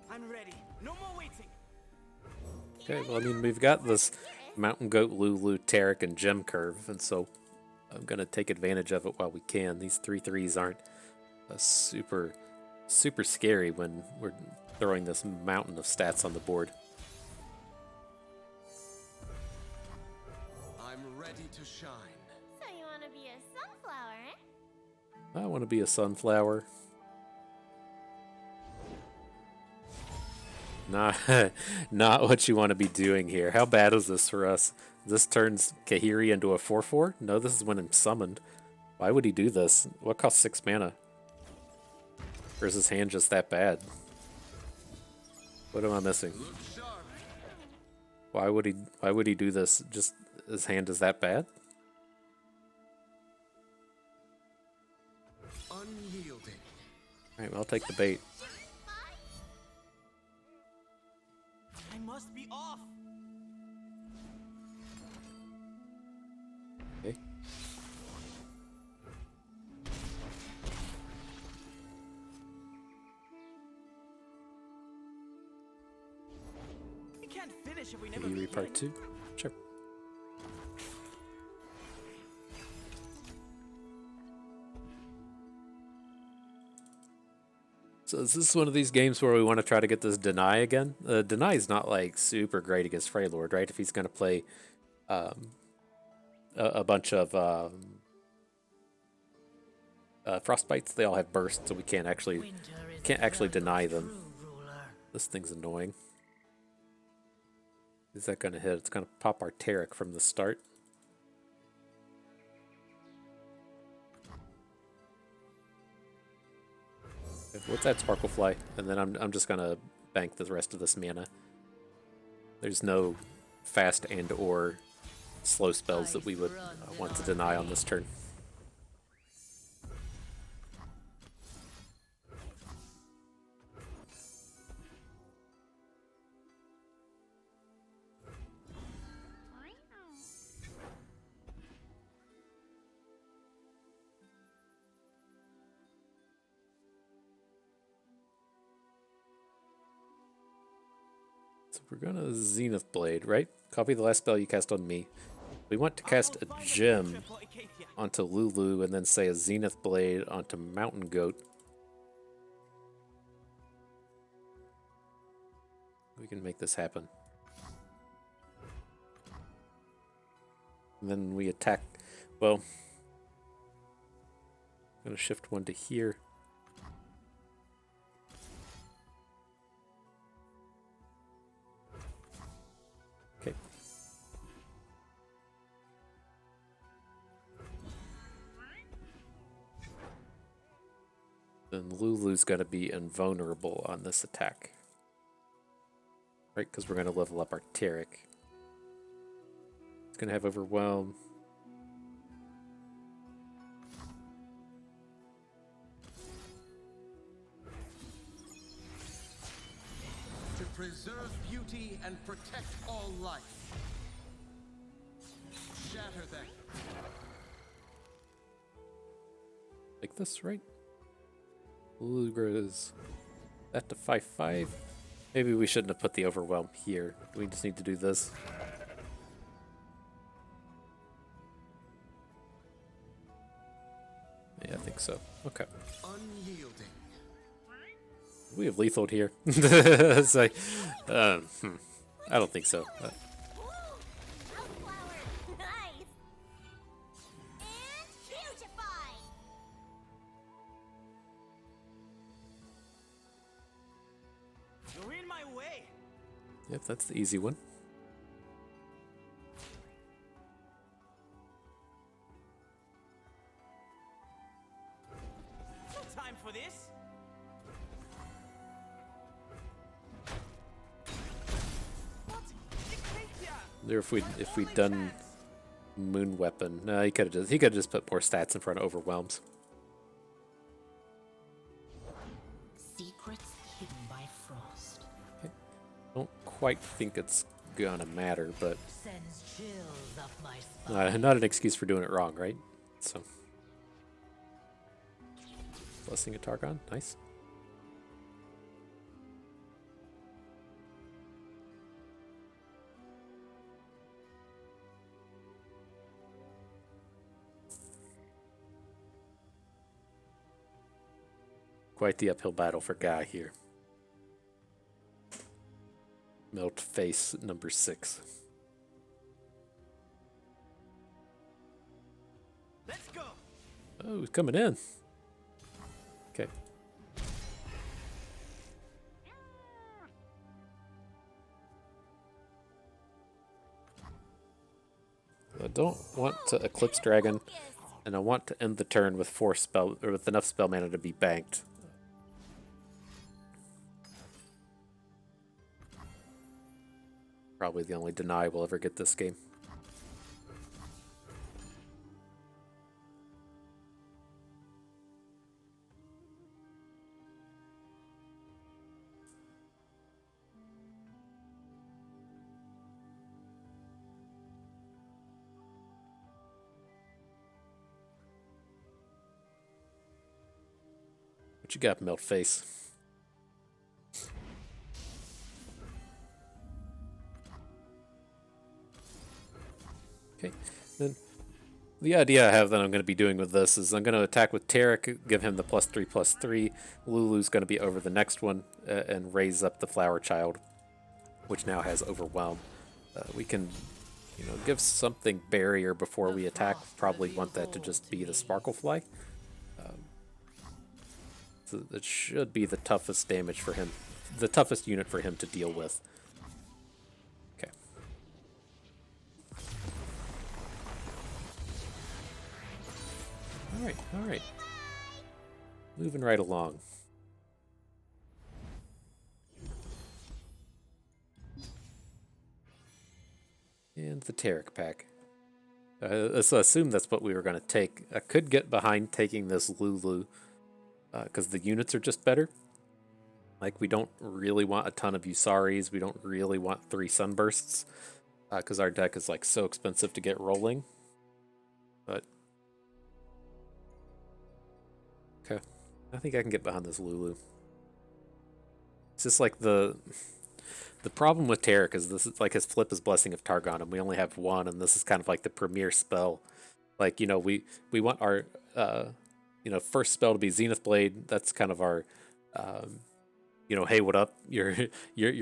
D: I'm ready. No more waiting.
A: Okay, well, I mean, we've got this Mountain Goat, Lulu, Taric, and Gem Curve, and so I'm going to take advantage of it while we can. These 3/3s aren't super scary when we're throwing this mountain of stats on the board.
D: I'm ready to shine.
F: So you want to be a sunflower, eh?
A: I want to be a sunflower. Not what you want to be doing here. How bad is this for us? This turns Kahiri into a 4/4? No, this is when I'm summoned. Why would he do this? What costs 6 mana? Or is his hand just that bad? What am I missing?
D: Look sharp.
A: Why would he do this? Just his hand is that bad?
D: Unyielding.
A: Alright, well, I'll take the bait.
D: I must be off.
A: Okay.
D: We can't finish if we never
A: Kahiri
D: begin.
A: part 2? Sure. So is this one of these games where we want to try to get this deny again? Deny is not like super great against Freylord, right? If he's going to play a bunch of frostbites, they all have bursts, so we can't actually deny them. This thing's annoying. Is that going to hit? It's going to pop our Taric from the start. Let's add Sparklefly, and then I'm just gonna bank the rest of this mana. There's no fast and or slow spells that we would want to deny on this turn. So we're gonna Zenith Blade, right? Copy the last spell you cast on me. We want to cast a gem onto Lulu and then say a Zenith Blade onto Mountain Goat. We can make this happen. And then we attack. Well, I'm gonna shift one to here. Okay. Then Lulu's gonna be invulnerable on this attack. Right, because we're gonna level up our Taric. It's gonna have Overwhelm.
D: To preserve beauty and protect all life. Shatter them.
A: Like this, right? Lulu grows that to 5/5. Maybe we shouldn't have put the Overwhelm here. We just need to do this. Yeah, I think so. Okay.
D: Unyielding.
A: We have lethal here. It's like, I don't think so.
F: Woo! Sunflower! Nice! And hugify!
D: You're in my way.
A: Yep, that's the easy one.
D: No time for this. What?
A: There, if we'd done Moon Weapon. No, he could have just put more stats in front of Overwhelms.
C: Secrets hidden by frost.
A: Don't quite think it's gonna matter, but
C: Sends chills up my spine.
A: not an excuse for doing it wrong, right? So, Blessing of Targon, nice. Quite the uphill battle for Guy here. Melt face number 6.
B: Let's go.
A: Oh, he's coming in. Okay. I don't want to Eclipse Dragon, and I want to end the turn with with enough spell mana to be banked. Probably the only deny we'll ever get this game. What you got, Melt Face? Okay, then the idea I have that I'm going to be doing with this is I'm going to attack with Taric, give him the +3/+3. Lulu's going to be over the next one and raise up the Flower Child, which now has Overwhelm. We can, give something barrier before we attack. Probably want that to just be the Sparklefly. So that should be the toughest damage for him, the toughest unit for him to deal with. Okay. All right. Moving right along. And the Taric pack. Let's assume that's what we were going to take. I could get behind taking this Lulu, because the units are just better. Like, we don't really want a ton of Usaris. We don't really want 3 Sunbursts, because our deck is like so expensive to get rolling. But okay, I think I can get behind this Lulu. It's just like the problem with Taric is this is like his flip is Blessing of Targon, and we only have 1, and this is kind of like the premier spell. Like, we want our first spell to be Zenith Blade. That's kind of our, hey, what up? Your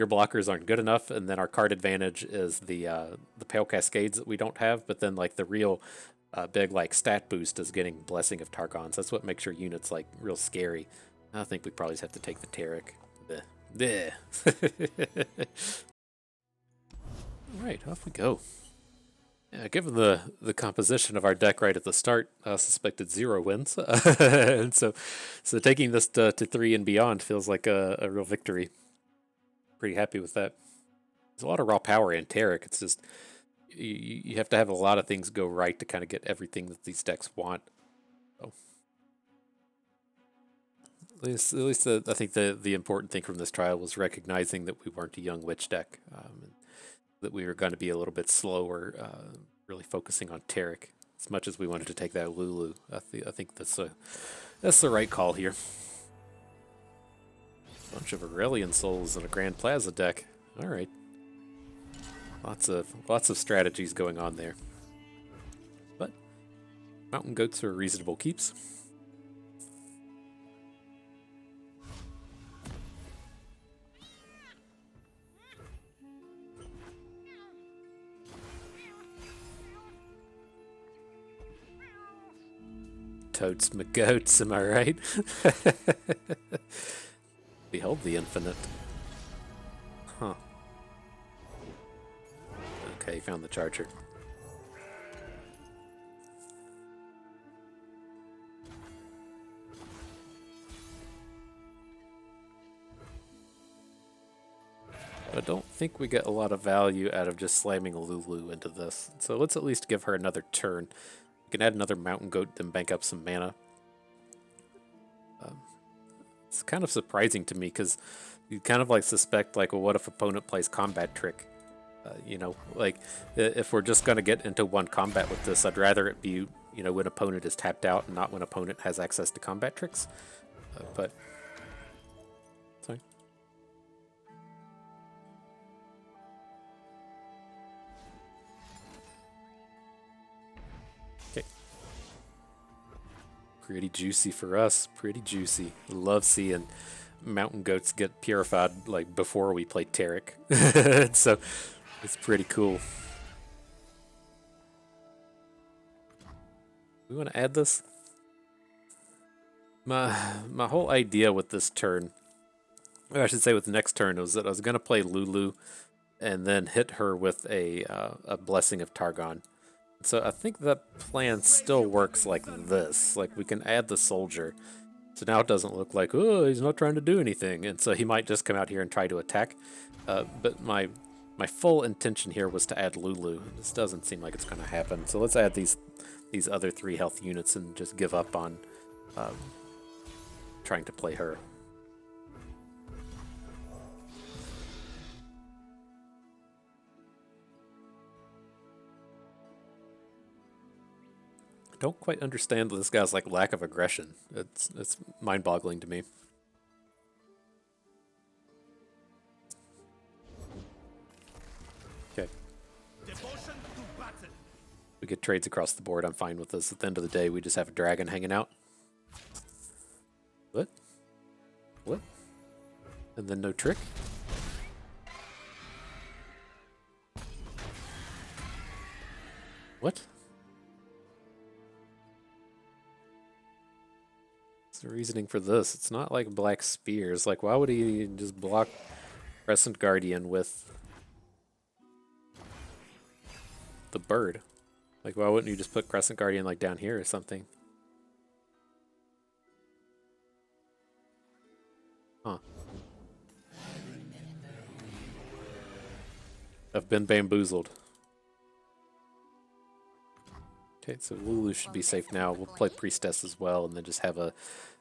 A: blockers aren't good enough, and then our card advantage is the Pale Cascades that we don't have. But then like the real big like stat boost is getting Blessing of Targon. So that's what makes your units like real scary. I think we probably just have to take the Taric. Bleh. All right, off we go. Yeah, given the composition of our deck right at the start, I suspected 0 wins, and so taking this to 3 and beyond feels like a real victory. Pretty happy with that. There's a lot of raw power in Taric. It's just you have to have a lot of things go right to kind of get everything that these decks want. So, at least I think the important thing from this trial was recognizing that we weren't a young witch deck. That we were going to be a little bit slower, really focusing on Taric as much as we wanted to take that Lulu. I think that's the right call here. Bunch of Aurelian Souls and a Grand Plaza deck. All right, lots of strategies going on there. But Mountain Goats are reasonable keeps. Totes my goats, am I right? Behold the infinite. Huh. Okay, found the charger. I don't think we get a lot of value out of just slamming a Lulu into this. So let's at least give her another turn. We can add another Mountain Goat, then bank up some mana. It's kind of surprising to me because you kind of like suspect like, well, what if opponent plays Combat Trick? You know, like if we're just going to get into one combat with this, I'd rather it be, you know, when opponent is tapped out and not when opponent has access to combat tricks. But, sorry. Okay. Pretty juicy for us. Pretty juicy. Love seeing Mountain Goats get purified like before we play Taric. So it's pretty cool. We want to add this? My whole idea with this turn, or I should say with the next turn, was that I was going to play Lulu and then hit her with a Blessing of Targon. So I think that plan still works like this. Like we can add the soldier. So now it doesn't look like, oh, he's not trying to do anything. And so he might just come out here and try to attack. But my full intention here was to add Lulu. This doesn't seem like it's going to happen. So let's add these other 3 health units and just give up on trying to play her. I don't quite understand this guy's like lack of aggression. It's mind-boggling to me. Okay. We get trades across the board. I'm fine with this. At the end of the day, we just have a dragon hanging out. What? What? And then no trick? What? What's the reasoning for this? It's not like Black Spears. Like, why would he just block Crescent Guardian with the bird? Like, why wouldn't you just put Crescent Guardian, like, down here or something? Huh. I've been bamboozled. Okay, so Lulu should be safe now. We'll play Priestess as well, and then just have a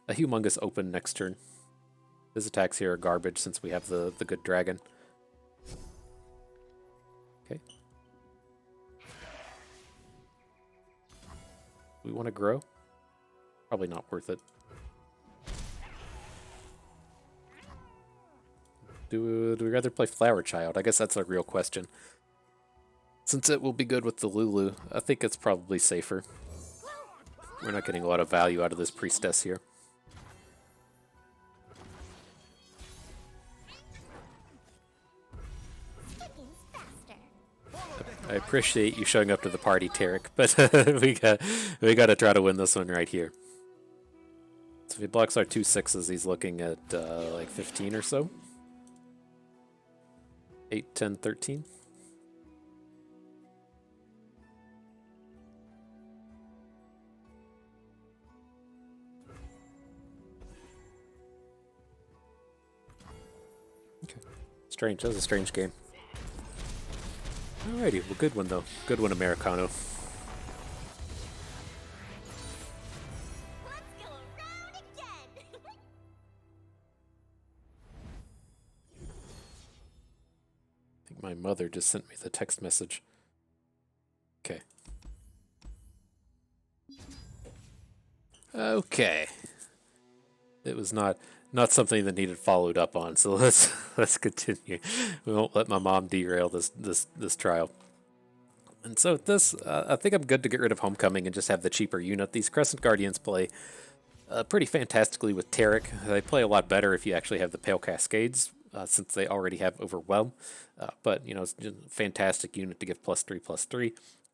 A: humongous open next turn. His attacks here are garbage since we have the good dragon. Okay. We want to grow? Probably not worth it. Do we rather play Flower Child? I guess that's a real question. Since it will be good with the Lulu, I think it's probably safer. We're not getting a lot of value out of this Priestess here. I appreciate you showing up to the party, Taric, but we got to try to win this one right here. So if he blocks our 2 6s, he's looking at like 15 or so. 8, 10, 13. Okay. Strange. That was a strange game. Alrighty, well, good one though. Good one, Americano.
F: Let's go around again.
A: I think my mother just sent me the text message. Okay. Okay. It was not something that needed followed up on, so let's continue. We won't let my mom derail this trial. And so with this, I think I'm good to get rid of Homecoming and just have the cheaper unit. These Crescent Guardians play pretty fantastically with Taric. They play a lot better if you actually have the Pale Cascades, since they already have Overwhelm. But, you know, it's just a fantastic unit to give +3/+3.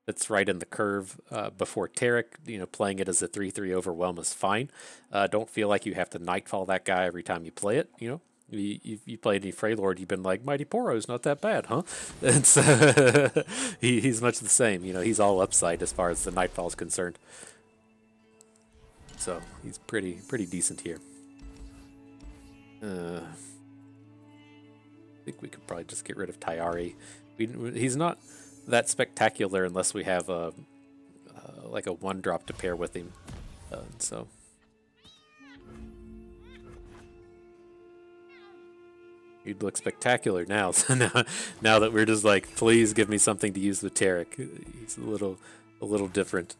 A: It's right in the curve before Taric. You know, playing it as a 3/3 Overwhelm is fine. Don't feel like you have to Nightfall that guy every time you play it, you know. You played any Freylord, you've been like, Mighty Poro's not that bad, huh? And so he's much the same. You know, he's all upside as far as the Nightfall is concerned. So he's pretty decent here. think we could probably just get rid of Tayari. He's not that spectacular unless we have a like a 1-drop to pair with him. So he'd look spectacular now. So now that we're just like, please give me something to use with Taric. He's a little different.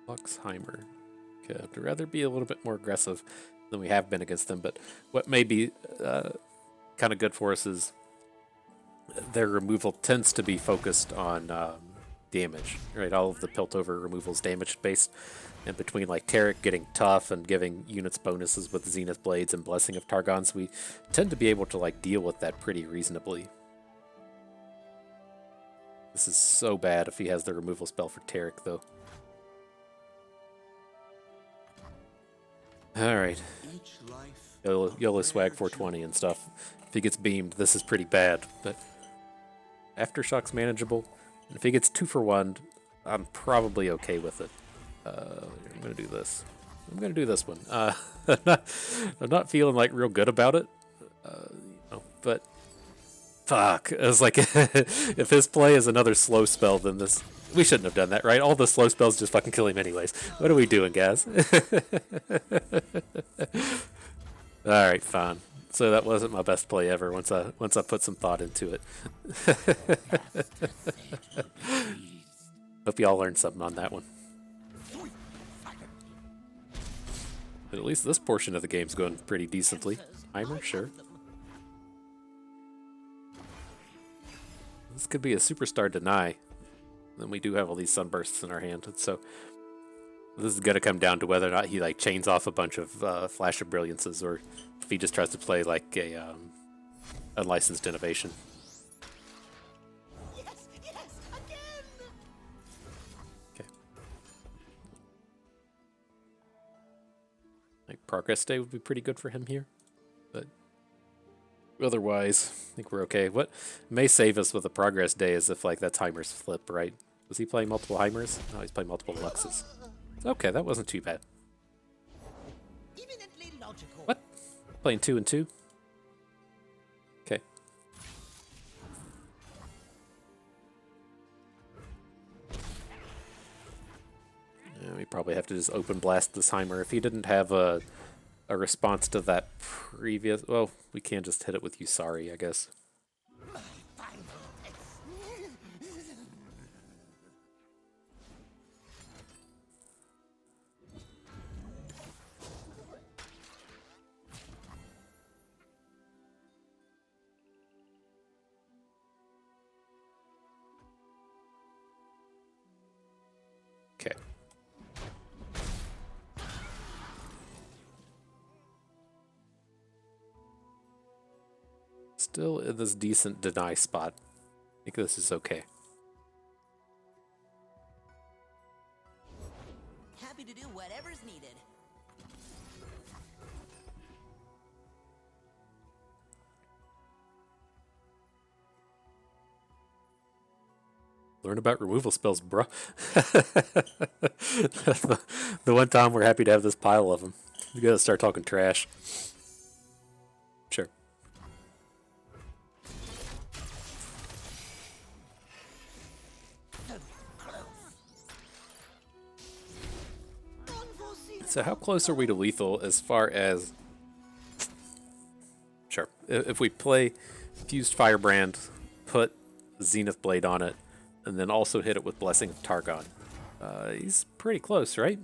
A: Luxheimer. Okay, I'd rather be a little bit more aggressive than we have been against them, but what may be kind of good for us is their removal tends to be focused on damage, right? All of the Piltover removals damage based, and between like Taric getting tough and giving units bonuses with Zenith Blades and Blessing of Targons, we tend to be able to like deal with that pretty reasonably. This is so bad if he has the removal spell for Taric, though. Alright. YOLO swag 420 and stuff. If he gets beamed, this is pretty bad, but Aftershock's manageable. And if he gets 2 for 1, I'm probably okay with it. I'm gonna do this. I'm gonna do this one. I'm not feeling like real good about it. But fuck. I was like, if his play is another slow spell, then this. We shouldn't have done that, right? All the slow spells just fucking kill him anyways. What are we doing, guys? Alright, fine. So that wasn't my best play ever once I put some thought into it. Hope y'all learned something on that one. But at least this portion of the game's going pretty decently. Heimer, sure. This could be a superstar deny. Then we do have all these sunbursts in our hand, and so this is gonna come down to whether or not he like chains off a bunch of Flash of Brilliances, or if he just tries to play like a unlicensed innovation.
B: Yes, again!
A: Okay. Like Progress Day would be pretty good for him here, but otherwise, I think we're okay. What may save us with a Progress Day is if like that's Heimer's flip, right? Was he playing multiple Heimers? No, he's playing multiple Luxes. Okay, that wasn't too bad.
B: Eminently logical.
A: What? Playing 2 and 2? Okay. Yeah, we probably have to just open blast this Heimer. If he didn't have a response to that previous... Well, we can just hit it with Usari, I guess. Okay. Still in this decent deny spot. I think this is okay.
G: Happy to do whatever's needed.
A: Learn about removal spells, bro. The one time we're happy to have this pile of them. We gotta start talking trash. Sure. So how close are we to lethal as far as... Sure. If we play Fused Firebrand, put Zenith Blade on it, and then also hit it with Blessing of Targon. He's pretty close, right?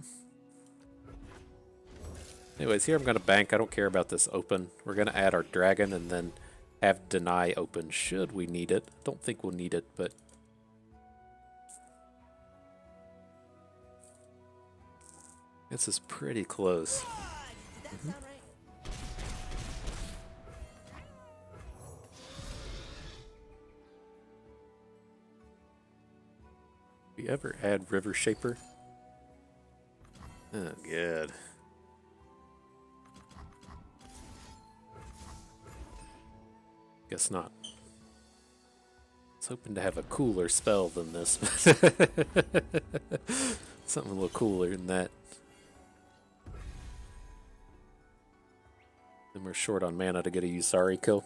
A: Anyways, here I'm going to bank. I don't care about this open. We're going to add our dragon and then have deny open should we need it. Don't think we'll need it, but... This is pretty close. We ever add River Shaper? Oh, good. Guess not. was hoping to have a cooler spell than this. Something a little cooler than that. Then we're short on mana to get a Yusari kill.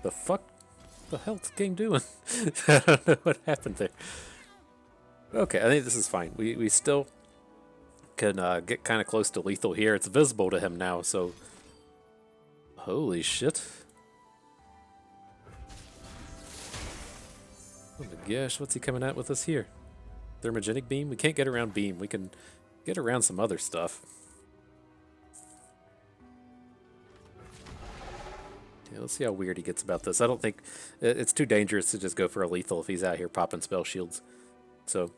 A: The fuck? The hell's the game doing? I don't know what happened there. Okay, I think this is fine. We still can get kind of close to lethal here. It's visible to him now, so... Holy shit. Oh my gosh, what's he coming at with us here? Thermogenic beam? We can't get around beam. We can get around some other stuff. Yeah, let's see how weird he gets about this. I don't think... It's too dangerous to just go for a lethal if he's out here popping spell shields. So,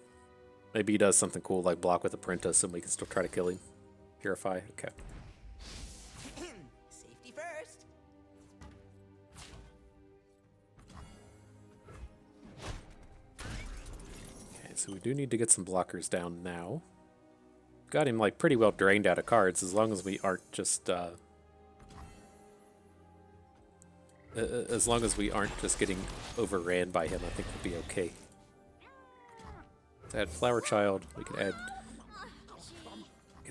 A: maybe he does something cool like block with Apprentice and we can still try to kill him. Purify, okay.
G: Safety first.
A: Okay, so we do need to get some blockers down now. Got him like pretty well drained out of cards as long as we aren't just... as long as we aren't just getting overran by him, I think we'll be okay. Let's add Flower Child. We can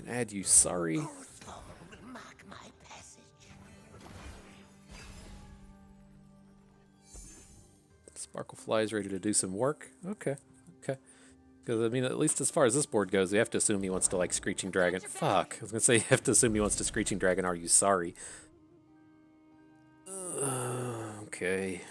A: add Yusari. Sparklefly is ready to do some work. Okay, okay. Because, I mean, at least as far as this board goes, we have to assume he wants to, like, Screeching Dragon. Fuck. I was going to say you have to assume he wants to Screeching Dragon or Yusari. Okay.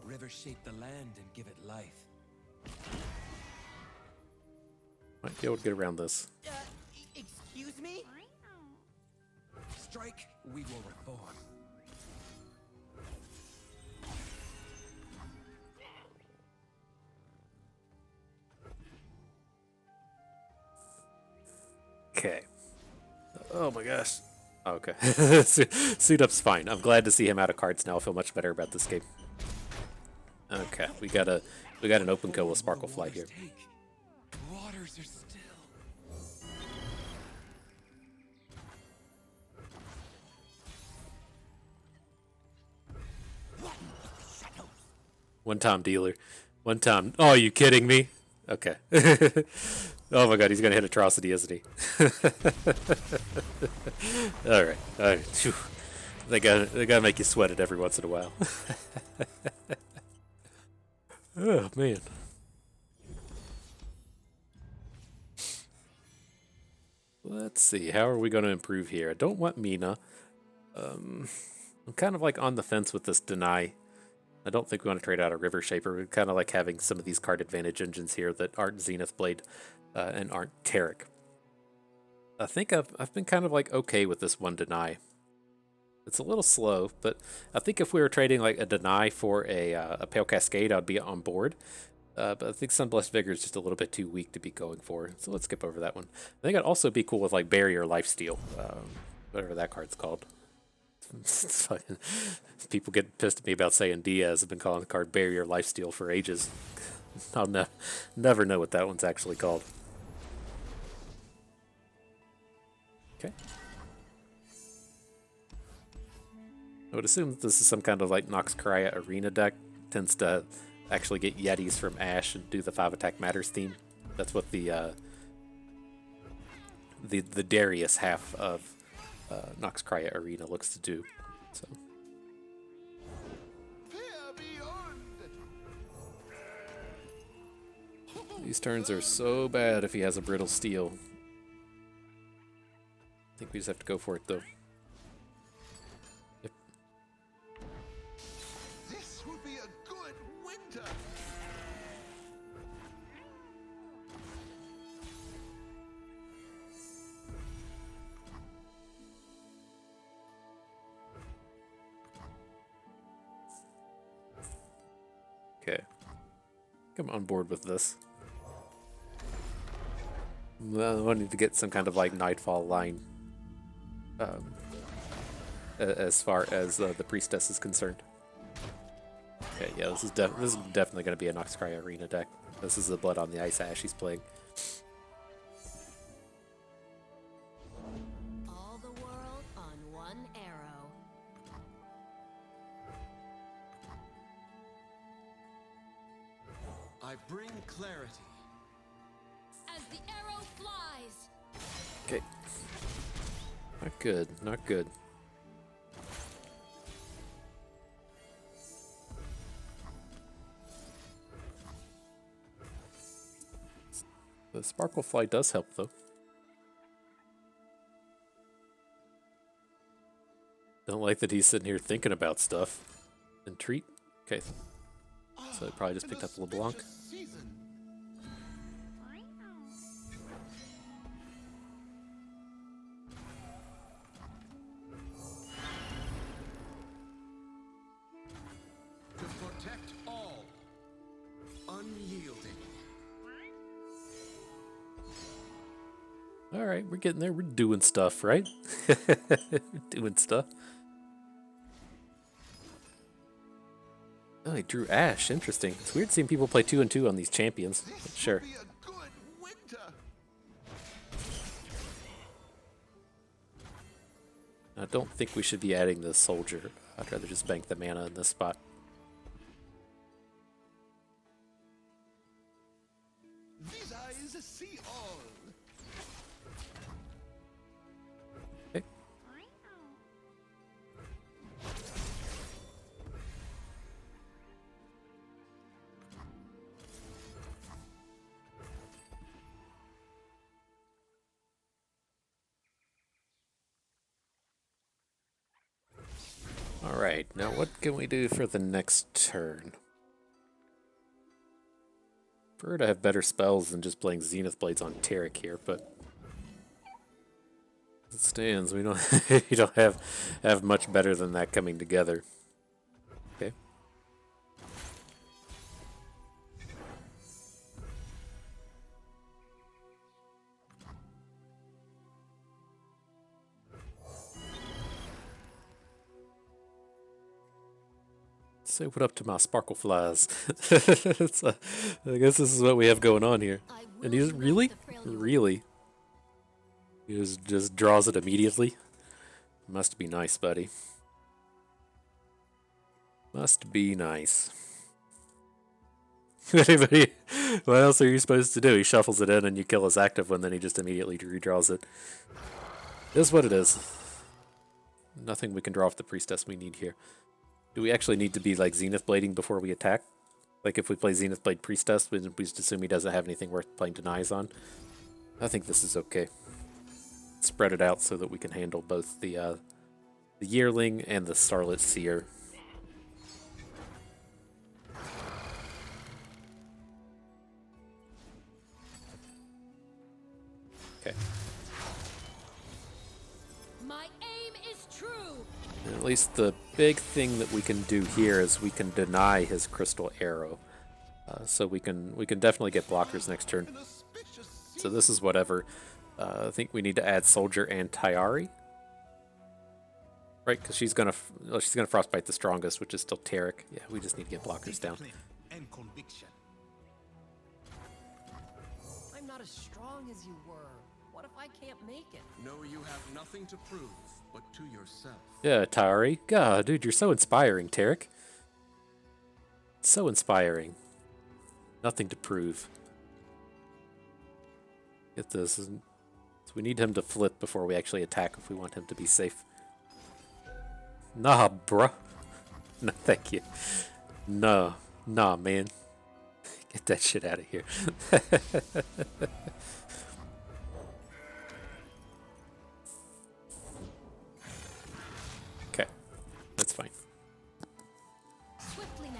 B: Rivers shape the land and give it life.
A: Might be able to get around this.
G: Excuse me?
B: Strike, we will reform.
A: Okay. Oh my gosh. Okay. Suit up's fine. I'm glad to see him out of cards now. I feel much better about this game. Okay, we got an open kill with Sparklefly here.
B: Waters are still.
A: One time dealer. One time. Oh, are you kidding me? Okay. Oh my god, he's gonna hit Atrocity, isn't he? Alright. Alright. Phew. They gotta make you sweat it every once in a while. Oh man. Let's see, how are we gonna improve here? I don't want Mina. I'm kind of like on the fence with this Deny. I don't think we want to trade out a River Shaper. We kind of like having some of these card advantage engines here that aren't Zenith Blade and aren't Taric. I think I've been kind of like okay with this one Deny. It's a little slow, but I think if we were trading like a Deny for a Pale Cascade, I'd be on board. But I think Sunblessed Vigor is just a little bit too weak to be going for, so let's skip over that one. I think I'd also be cool with like Barrier Lifesteal, whatever that card's called. It's fucking, people get pissed at me about saying Diaz. I've been calling the card Barrier Lifesteal for ages. I'll never know what that one's actually called. Okay. I would assume that this is some kind of like Noxcria Arena deck. Tends to actually get Yetis from Ash and do the 5 attack matters theme. That's what the Darius half of Noxcria Arena looks to do. So. These turns are so bad if he has a Brittle Steel. I think we just have to go for it though. Yep.
D: This would be a good winter.
A: Okay. I'm on board with this. I wanted to get some kind of like Nightfall line as far as the Priestess is concerned. Okay, yeah, this is definitely going to be a Noxcria Arena deck. This is the Blood on the Ice Ash he's playing.
D: I bring clarity.
C: As the arrow flies.
A: Okay. Not good, not good. The Sparkle Fly does help, though. Don't like that he's sitting here thinking about stuff. Entreat? Okay. So I probably just picked up a LeBlanc.
D: Season. To protect all. Unyielding.
A: Alright, we're getting there. We're doing stuff, right? Doing stuff. Oh, he drew Ash. Interesting. It's weird seeing people play 2 and 2 on these champions. But sure.
D: Be a good winter.
A: I don't think we should be adding the soldier. I'd rather just bank the mana in this spot.
D: These eyes see all.
A: Okay. Alright, now what can we do for the next turn? Prefer to have better spells than just playing Zenith Blades on Taric here, but it stands. We don't we don't have much better than that coming together. Okay. Say what up to my sparkle flies. I guess this is what we have going on here. And he's really? Really? He just draws it immediately? Must be nice, buddy. Must be nice. What else are you supposed to do? He shuffles it in and you kill his active one, then he just immediately redraws it. It is what it is. Nothing we can draw off the priestess we need here. Do we actually need to be like Zenith Blading before we attack? Like if we play Zenith Blade Priestess, we just assume he doesn't have anything worth playing Denies on? I think this is okay. Spread it out so that we can handle both the Yearling and the Starlit Seer. Okay.
C: My aim is true.
A: And at least the big thing that we can do here is we can deny his Crystal Arrow. So we can definitely get blockers next turn. So this is whatever. I think we need to add Soldier and Tayari. Right, because she's gonna frostbite the strongest, which is still Taric. Yeah, we just need to get blockers down.
B: And conviction.
G: I'm not as strong as you were. What if I can't make it?
D: Know you have nothing to prove, but to yourself.
A: Yeah, Tayari. God, dude, you're so inspiring, Taric. So inspiring. Nothing to prove. Get this. So we need him to flip before we actually attack if we want him to be safe. Nah, bruh. No, thank you. Nah, man. Get that shit out of here. Okay, that's fine.
C: Swiftly now.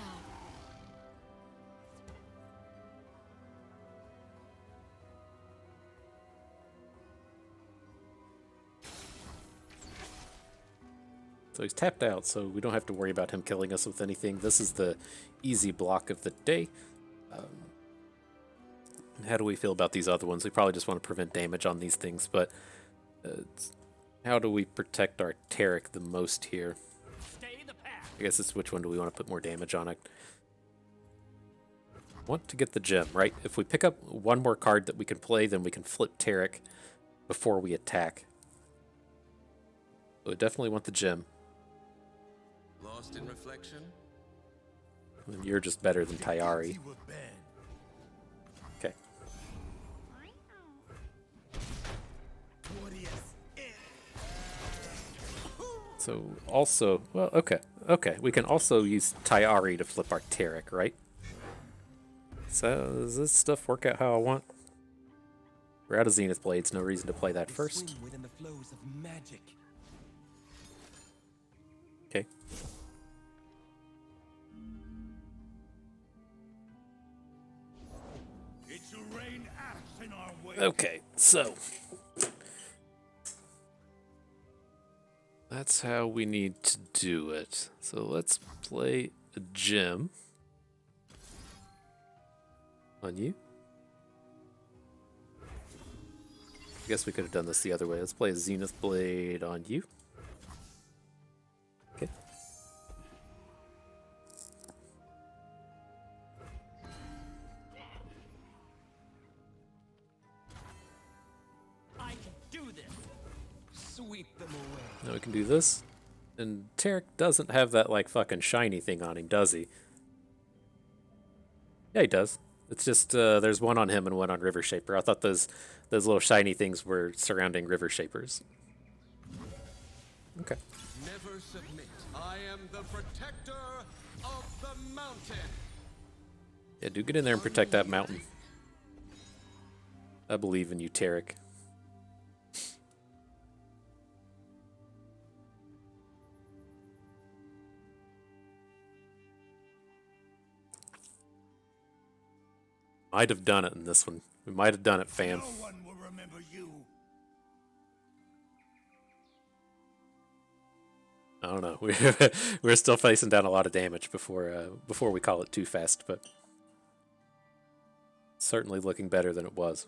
A: So he's tapped out, so we don't have to worry about him killing us with anything. This is the easy block of the day. How do we feel about these other ones? We probably just want to prevent damage on these things, but how do we protect our Taric the most here?
B: Stay the path.
A: I guess it's which one do we want to put more damage on? I want to get the gem, right? If we pick up one more card that we can play, then we can flip Taric before we attack. So I definitely want the gem.
D: Lost in reflection?
A: And you're just better than Tayari.
B: You were banned.
A: So also, well, okay. We can also use Tayari to flip our Taric, right? So does this stuff work out how I want? We're out of Zenith Blades, no reason to play that first.
D: Swim within the flows of magic.
A: Okay.
B: It's a rain axe in our way.
A: Okay, so that's how we need to do it. So let's play a gem on you. I guess we could have done this the other way. Let's play a Zenith Blade on you. Okay.
G: I can do this.
D: Sweep them away.
A: Now we can do this. And Taric doesn't have that, like, fucking shiny thing on him, does he? Yeah, he does. It's just, there's one on him and one on River Shaper. I thought those little shiny things were surrounding River Shapers. Okay.
D: Never submit. I am the protector of the mountain.
A: Yeah, do get in there and protect that mountain. I believe in you, Taric. Might have done it in this one. We might have done it, fam.
B: No one will remember you.
A: I don't know. We're still facing down a lot of damage before we call it too fast, but certainly looking better than it was.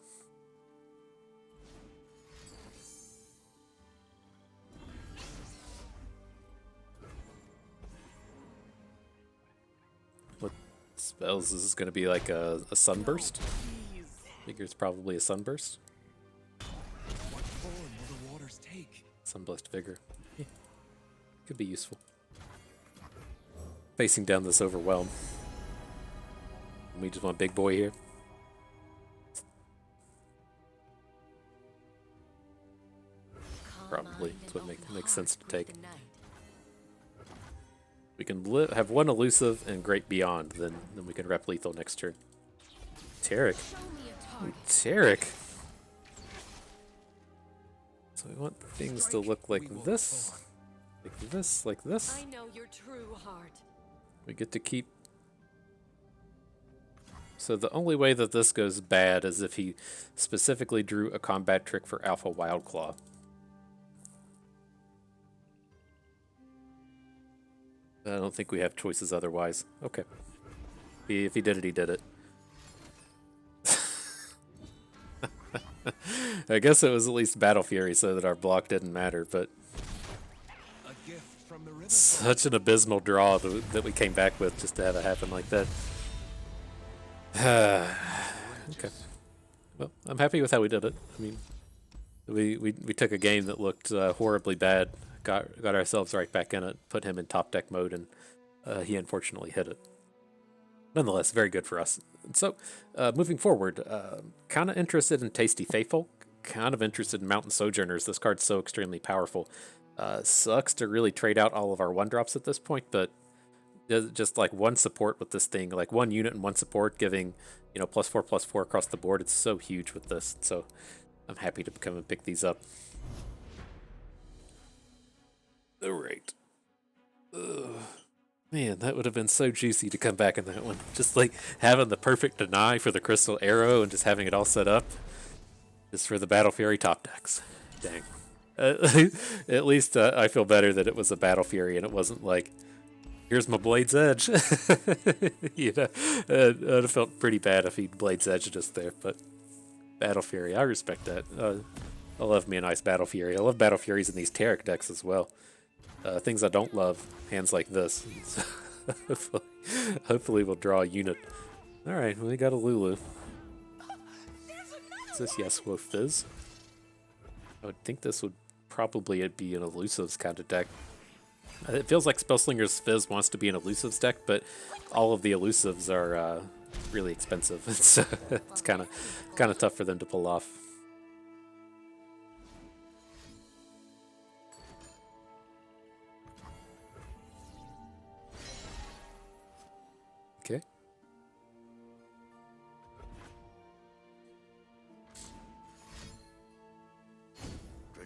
A: What spells is this going to be, like a sunburst? I figure it's probably a sunburst.
D: What form will the waters take?
A: Sunblessed Vigor. Yeah. Could be useful. Facing down this overwhelm. We just want big boy here. Probably. That's what makes sense to take. We can have one elusive and Great Beyond, then we can rep lethal next turn. Taric. Ooh, Taric. So we want things to look like this. Like this, like this.
G: I know your true heart.
A: We get to keep... So the only way that this goes bad is if he specifically drew a combat trick for Alpha Wildclaw. I don't think we have choices otherwise. Okay. If he did it, he did it. I guess it was at least Battle Fury so that our block didn't matter, but...
D: A gift from the river.
A: Such an abysmal draw that we came back with just to have it happen like that. Okay. Well, I'm happy with how we did it. I mean, we took a game that looked horribly bad, got ourselves right back in it, put him in top deck mode, and he unfortunately hit it. Nonetheless, very good for us. So, moving forward, kind of interested in Tasty Faithful, kind of interested in Mountain Sojourners. This card's so extremely powerful. Sucks to really trade out all of our 1-drops at this point, but just like one support with this thing, like one unit and one support giving, +4/+4 across the board. It's so huge with this. So I'm happy to come and pick these up. All right. Man, that would have been so juicy to come back in that one. Just like having the perfect deny for the Crystal Arrow and just having it all set up just for the Battle Fury top decks. Dang. At least I feel better that it was a Battle Fury and it wasn't like, here's my Blade's Edge. It would have felt pretty bad if he'd Blade's Edge just there, but Battle Fury, I respect that. I love me a nice Battle Fury. I love Battle Furies in these Taric decks as well. Things I don't love, hands like this. Hopefully we'll draw a unit. Alright, we got a Lulu. Is this Yasuo Fizz? I would think this would probably be an Elusives kind of deck. It feels like Spellslinger's Fizz wants to be an Elusives deck, but all of the Elusives are really expensive. It's kind of tough for them to pull off.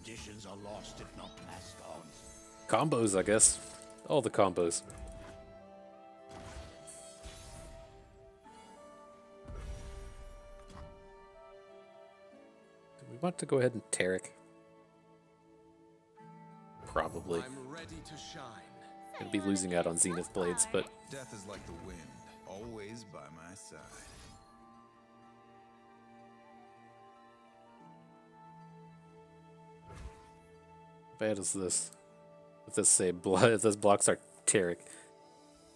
B: traditions are lost if not passed on.
A: Combos, I guess. All the combos. Do we want to go ahead and Taric? Probably.
D: I'm ready to shine.
A: Gonna be losing out on Zenith Blades, but
H: Death is like the wind, always by my side.
A: how bad is this? If this say if this blocks our Taric,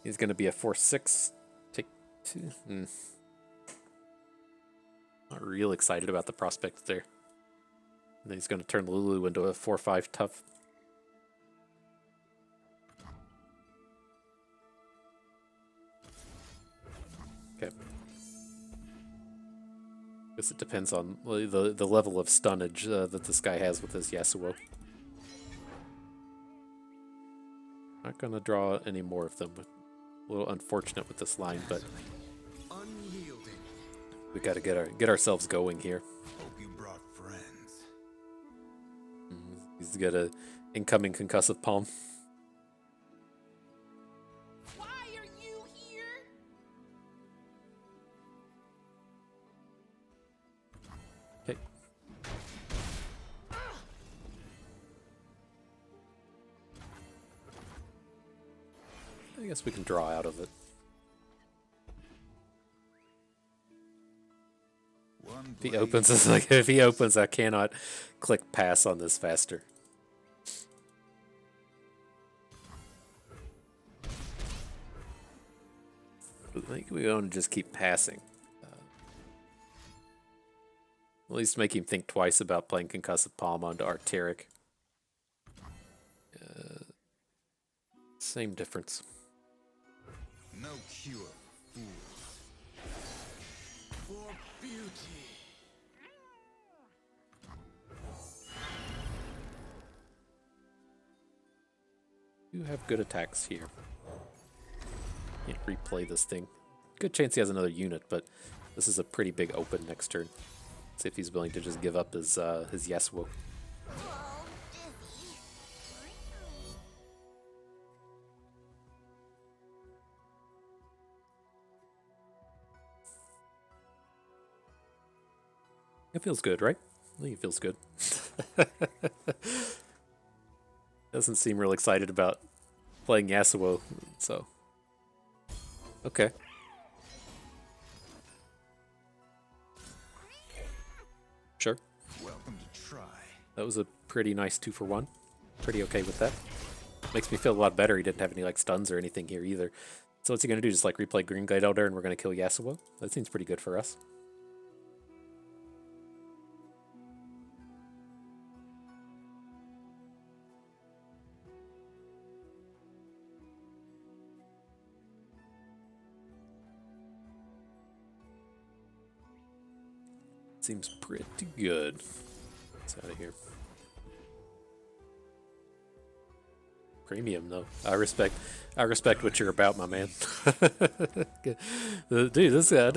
A: he's gonna be a 4/6. Take 2. Not real excited about the prospect there. And then he's gonna turn Lulu into a 4/5 tough. Okay. Guess it depends on the level of stunnage that this guy has with his Yasuo. Not gonna draw any more of them. A little unfortunate with this line, but
D: Unyielding.
A: we gotta get ourselves going here.
H: Hope you brought friends.
A: He's got a incoming concussive palm.
G: Why are you here?
A: Okay. I guess we can draw out of it.
H: One
A: If he
H: blade
A: opens, it's like if he opens, I cannot click pass on this faster. I think we're going to just keep passing. At least make him think twice about playing Concussive Palm onto our Taric. Same difference.
H: No cure for fools.
D: For beauty.
A: You have good attacks here. Can't replay this thing. Good chance he has another unit, but this is a pretty big open next turn. See if he's willing to just give up his Yasuo. It feels good, right? I think it feels good. Doesn't seem real excited about playing Yasuo, so okay. Sure.
H: Welcome to try.
A: That was a pretty nice 2-for-1. Pretty okay with that. Makes me feel a lot better. He didn't have any like stuns or anything here either. So what's he gonna do? Just like replay Green Glade Elder and we're gonna kill Yasuo? That seems pretty good for us. Seems pretty good. It's out of here. Premium though. I respect what you're about, my man. Dude, this guy I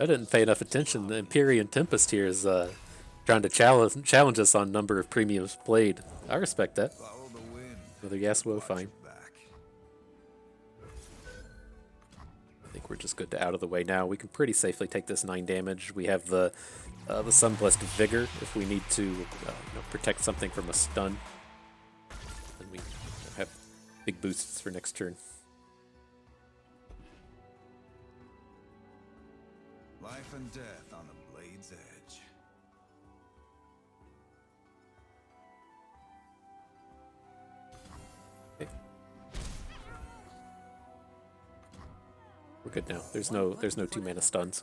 A: didn't pay enough attention. The Empyrean Tempest here is trying to challenge us on number of premiums played. I respect that.
H: Follow the wind.
A: Another Yasuo,
H: Watch
A: fine.
H: your back.
A: I think we're just good to out of the way now. We can pretty safely take this 9 damage. We have the Sunblessed Vigor if we need to protect something from a stun. And we have big boosts for next turn.
H: Life and death on the blade's edge.
A: Okay. We're good now. There's no 2-mana stuns.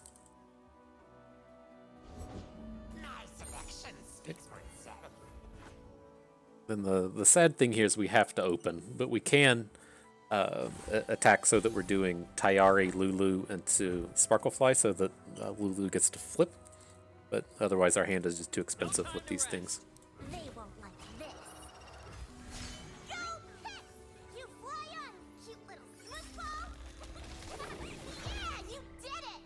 A: Then the sad thing here is we have to open, but we can attack so that we're doing Tayari, Lulu, into Sparklefly so that Lulu gets to flip. But otherwise our hand is just too expensive with these things.
F: They won't like this. Go, Pet! You fly on, cute little smoothball! Yeah, you did it!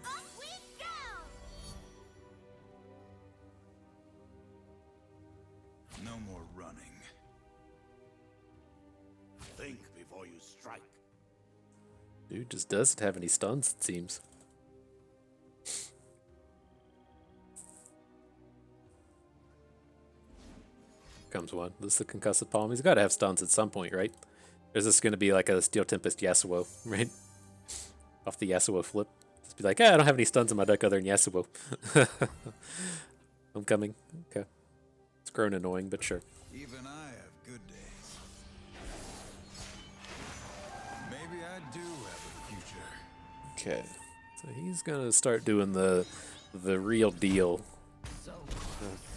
F: Up we go!
H: No more running.
B: Think before you strike.
A: Dude just doesn't have any stuns, it seems. Comes one. This is the concussive palm. He's got to have stuns at some point, right? Or is this going to be like a Steel Tempest Yasuo, right? Off the Yasuo flip. Just be like, I don't have any stuns in my deck other than Yasuo. Homecoming. Okay. It's grown annoying, but sure.
H: Even I have good days. Maybe I do have a future.
A: Okay. So he's going to start doing the real deal.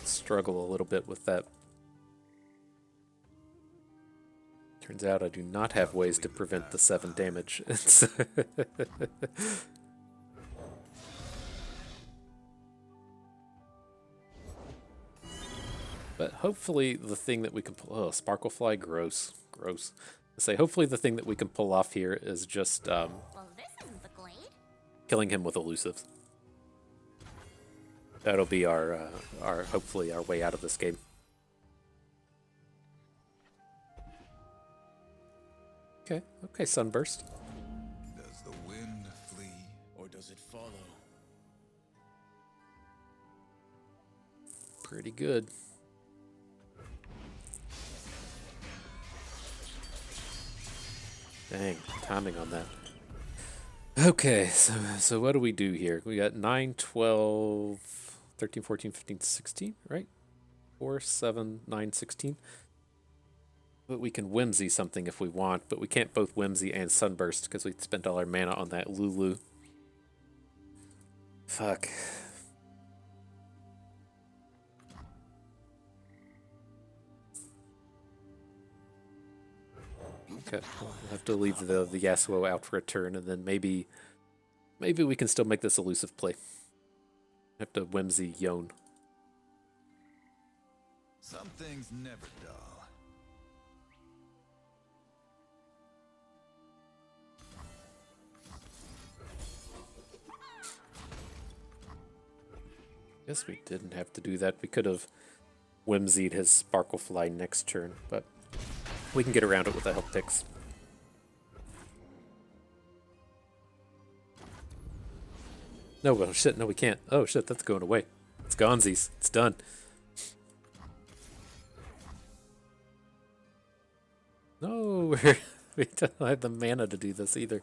A: Struggle a little bit with that. Turns out I do not have ways to prevent the 7 damage. But hopefully the thing that we can pull... Oh, Sparklefly, gross. Gross. I say, hopefully the thing that we can pull off here is just
F: Well, this isn't the glade.
A: killing him with elusives. That'll be our hopefully our way out of this game. Okay, Sunburst.
H: Does the wind flee?
B: Or does it follow?
A: Pretty good. Dang, timing on that. Okay, so what do we do here? We got 9, 12, 13, 14, 15, 16, right? 4, 7, 9, 16. But we can Whimsy something if we want, but we can't both Whimsy and Sunburst because we spent all our mana on that Lulu. Fuck. Okay, we'll have to leave the Yasuo out for a turn, and then maybe we can still make this elusive play. Have to Whimsy Yone.
H: Some things never dull.
A: Guess we didn't have to do that. We could have Whimsied his Sparklefly next turn, but we can get around it with the help picks. No, oh shit, no we can't. Oh shit, that's going away. It's gonesies. It's done. No, we don't have the mana to do this either.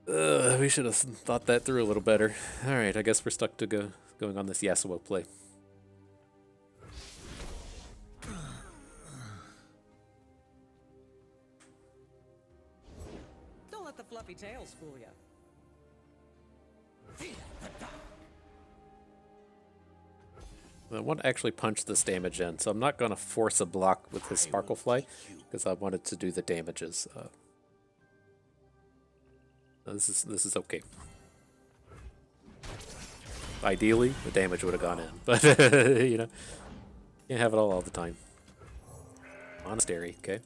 A: We should have thought that through a little better. Alright, I guess we're stuck to going on this Yasuo play.
G: Don't let the fluffy tails fool you.
A: I want to actually punch this damage in, so I'm not going to force a block with his Sparklefly, because I wanted to do the damages. This is okay. Ideally, the damage would have gone in, but you know, can't have it all the time. Monastery, okay.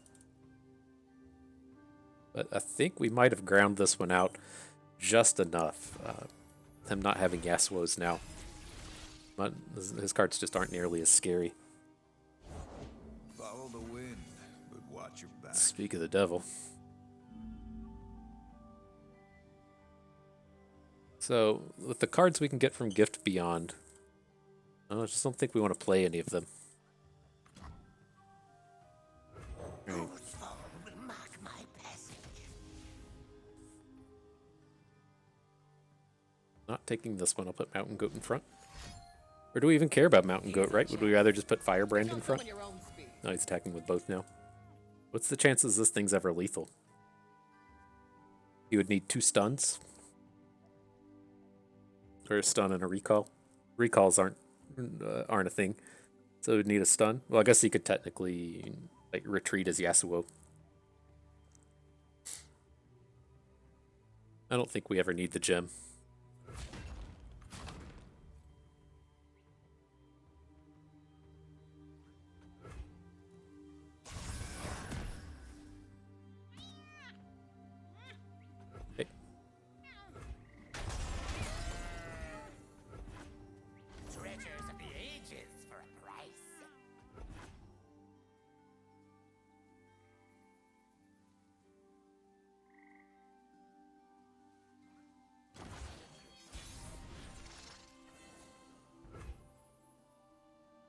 A: But I think we might have ground this one out just enough. Him not having Yasuo's now. But his cards just aren't nearly as scary.
H: Follow the wind, but watch your back.
A: Speak of the devil. So, with the cards we can get from Gift Beyond, I just don't think we want to play any of them. Right. Not taking this one, I'll put Mountain Goat in front. Or do we even care about Mountain Goat, right? Would we rather just put Firebrand in front? No, he's attacking with both now. What's the chances this thing's ever lethal? You would need 2 stuns. Or a stun and a recall. Recalls aren't a thing. So it would need a stun. Well, I guess he could technically like retreat as Yasuo. I don't think we ever need the gem.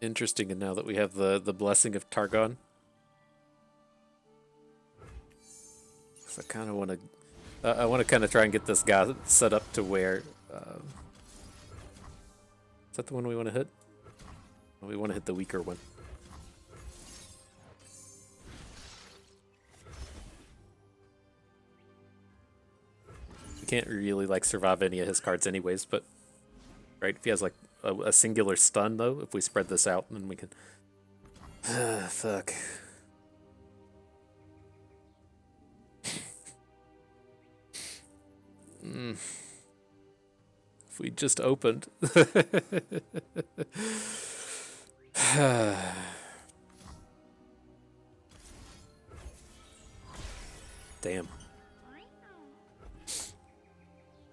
A: Interesting, and now that we have the blessing of Targon, so I kind of want to I want to kind of try and get this guy set up to where is that the one we want to hit? We want to hit the weaker one. We can't really like survive any of his cards anyways, but right, if he has like a singular stun though, if we spread this out, then we can. Fuck. If we just opened. Damn.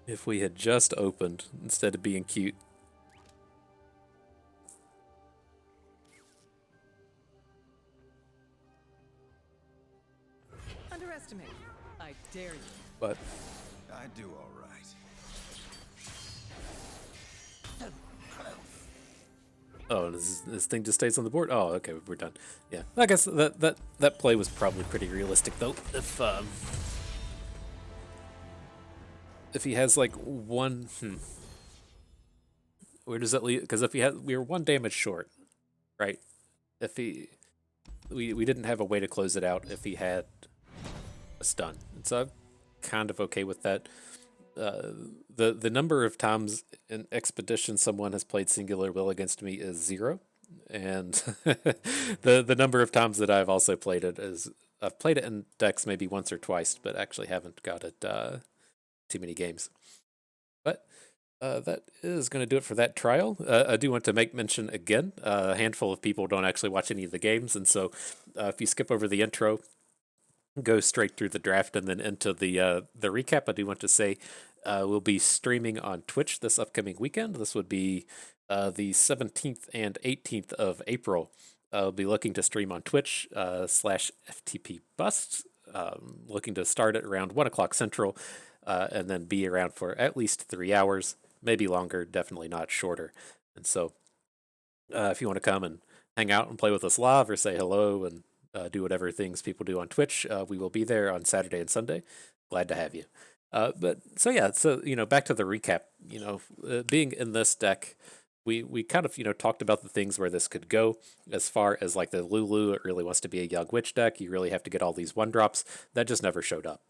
A: If we had just opened instead of being cute.
G: Underestimate. I dare you.
A: But
H: I do all right.
A: oh, this thing just stays on the board. Oh, okay, we're done. Yeah, I guess that play was probably pretty realistic though. If he has like one, where does that leave? Because if we were one damage short, right? If we didn't have a way to close it out if he had a stun, and so I'm kind of okay with that. The number of times in Expedition someone has played Singular Will against me is 0, and the number of times that I've also played it is I've played it in decks maybe once or twice, but actually haven't got it too many games. But that is going to do it for that trial. I do want to make mention again, a handful of people don't actually watch any of the games, and so if you skip over the intro, go straight through the draft and then into the recap, I do want to say we'll be streaming on Twitch this upcoming weekend. This would be the 17th and 18th of April. I'll be looking to stream on Twitch /FTP Bust, looking to start at around 1 o'clock Central and then be around for at least 3 hours, maybe longer, definitely not shorter. And so if you want to come and hang out and play with us live or say hello and do whatever things people do on Twitch, we will be there on Saturday and Sunday. Glad to have you. But so yeah, so back to the recap. Being in this deck, we kind of talked about the things where this could go. As far as like the Lulu, it really wants to be a Young Witch deck. You really have to get all these 1-drops. That just never showed up.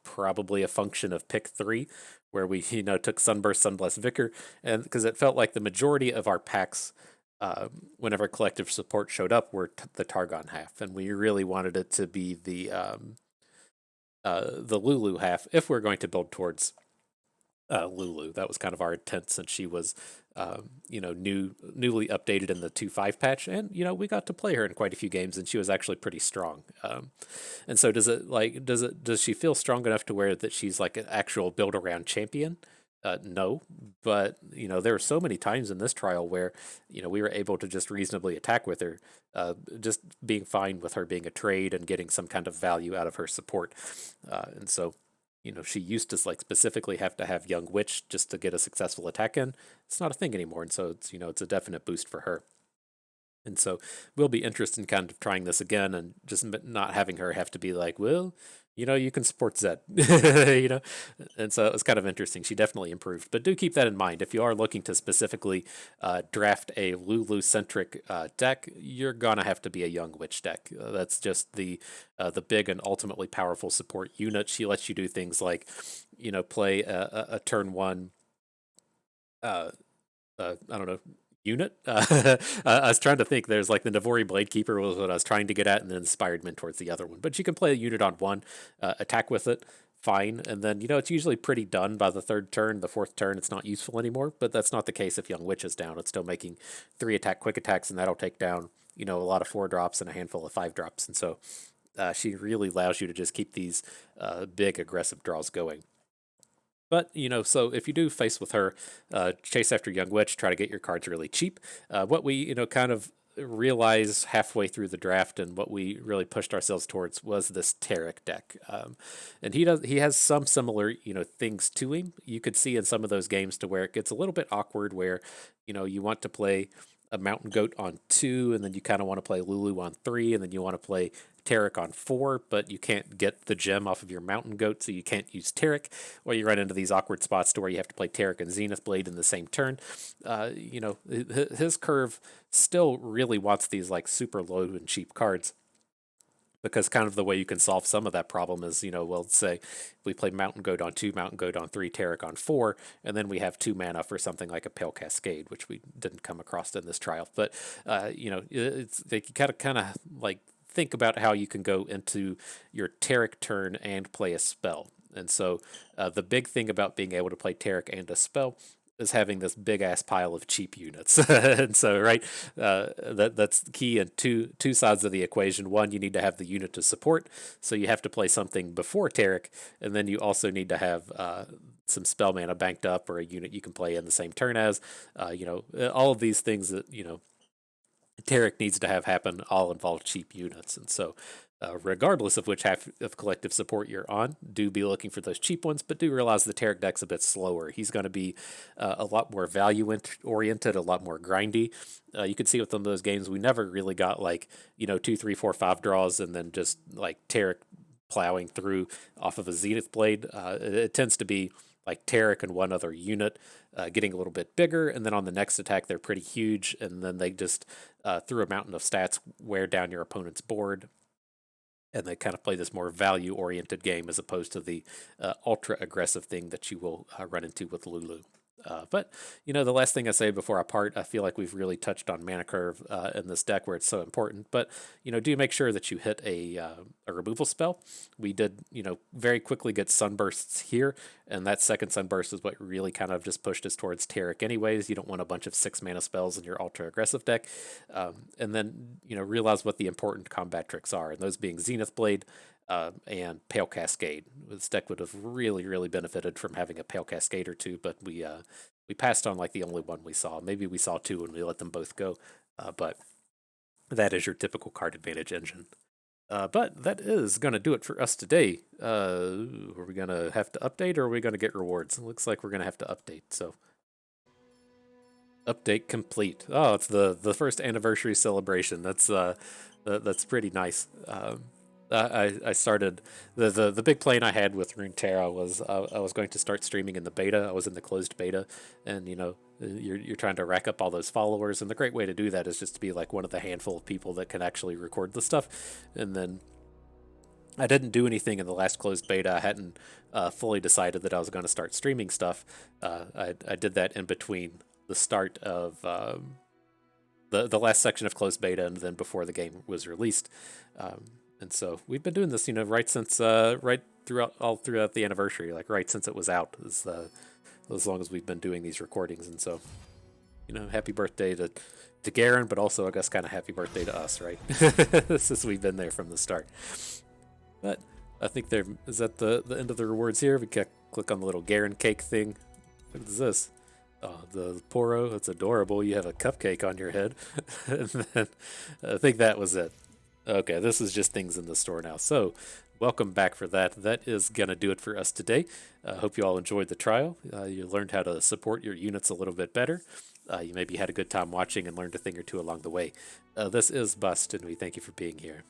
A: Probably a function of pick 3, where we took Sunburst, Sunblessed Vicar, and because it felt like the majority of our packs, whenever Collective Support showed up, were the Targon half, and we really wanted it to be the Lulu half if we're going to build towards Lulu. That was kind of our intent, since she was newly updated in the 2.5 patch, and we got to play her in quite a few games, and she was actually pretty strong. And so does she feel strong enough to where that she's like an actual build around champion? No, but there were so many times in this trial where we were able to just reasonably attack with her, just being fine with her being a trade and getting some kind of value out of her support. And so she used to like specifically have to have Young Witch just to get a successful attack in. It's not a thing anymore, and so it's a definite boost for her. And so we'll be interested in kind of trying this again and just not having her have to be like, well, you can support Zed, and so it was kind of interesting. She definitely improved, but do keep that in mind. If you are looking to specifically draft a Lulu-centric deck, you're gonna have to be a Young Witch deck. That's just the big and ultimately powerful support unit. She lets you do things like, play a turn 1, I don't know, unit. I was trying to think. There's like the Navori Bladekeeper was what I was trying to get at, and then Inspired Men towards the other one. But you can play a unit on 1, attack with it, fine, and then it's usually pretty done by the 3rd turn. The 4th turn, it's not useful anymore. But that's not the case if Young Witch is down. It's still making 3 attack quick attacks, and that'll take down a lot of 4-drops and a handful of 5-drops. And so she really allows you to just keep these big aggressive draws going. But, so if you do face with her, chase after Young Witch, try to get your cards really cheap. What we, kind of realized halfway through the draft and what we really pushed ourselves towards was this Taric deck. And he has some similar, things to him. You could see in some of those games to where it gets a little bit awkward where, you want to play a Mountain Goat on 2, and then you kind of want to play Lulu on 3, and then you want to play Taric on 4, but you can't get the gem off of your Mountain Goat, so you can't use Taric, or you run into these awkward spots to where you have to play Taric and Zenith Blade in the same turn. You know, his curve still really wants these like super low and cheap cards, because kind of the way you can solve some of that problem is, you know, we'll say we play Mountain Goat on 2, Mountain Goat on 3, Taric on 4, and then we have 2 mana for something like a Pale Cascade, which we didn't come across in this trial. But, you know, it's like you gotta kind of like think about how you can go into your Taric turn and play a spell. And so the big thing about being able to play Taric and a spell is having this big ass pile of cheap units. And so, right, that's key in two sides of the equation. One, you need to have the unit to support, so you have to play something before Taric, and then you also need to have some spell mana banked up, or a unit you can play in the same turn as. You know, all of these things that, you know, Taric needs to have happen all involve cheap units. And so regardless of which half of collective support you're on, do be looking for those cheap ones, but do realize the Taric deck's a bit slower. He's going to be a lot more value-oriented, a lot more grindy. You can see with some of those games, we never really got like, you know, 2, 3, 4, 5 draws and then just like Taric plowing through off of a Zenith Blade. It tends to be like Taric and one other unit getting a little bit bigger, and then on the next attack they're pretty huge, and then they just through a mountain of stats wear down your opponent's board, and they kind of play this more value-oriented game as opposed to the ultra-aggressive thing that you will run into with Lulu. But, you know, the last thing I say before I part, I feel like we've really touched on mana curve in this deck where it's so important. But, you know, do make sure that you hit a removal spell. We did, you know, very quickly get sunbursts here, and that second sunburst is what really kind of just pushed us towards Taric anyways. You don't want a bunch of 6 mana spells in your ultra-aggressive deck. And then, you know, realize what the important combat tricks are, and those being Zenith Blade, and Pale Cascade. This deck would have really, really benefited from having a Pale Cascade or two, but we passed on like the only one we saw. Maybe we saw 2 and we let them both go, but that is your typical card advantage engine. But that is going to do it for us today. Are we going to have to update, or are we going to get rewards? It looks like we're going to have to update, so... Update complete. Oh, it's the first anniversary celebration. That's pretty nice. I started the big plan I had with Runeterra was I was going to start streaming in the beta. I was in the closed beta, and you know, you're trying to rack up all those followers, and the great way to do that is just to be like one of the handful of people that can actually record the stuff. And then I didn't do anything in the last closed beta. I hadn't fully decided that I was going to start streaming stuff. I did that in between the start of the last section of closed beta and then before the game was released. And so we've been doing this, you know, right since right throughout the anniversary, like right since it was out, as long as we've been doing these recordings. And so, you know, happy birthday to Garen, but also I guess kind of happy birthday to us, right? Since we've been there from the start. But I think there is that the end of the rewards here. We can click on the little Garen cake thing. What is this? Oh, the Poro. It's adorable. You have a cupcake on your head. And then I think that was it. Okay, this is just things in the store now. So, welcome back for that. That is going to do it for us today. I hope you all enjoyed the trial. You learned how to support your units a little bit better. You maybe had a good time watching and learned a thing or two along the way. This is Bust, and we thank you for being here.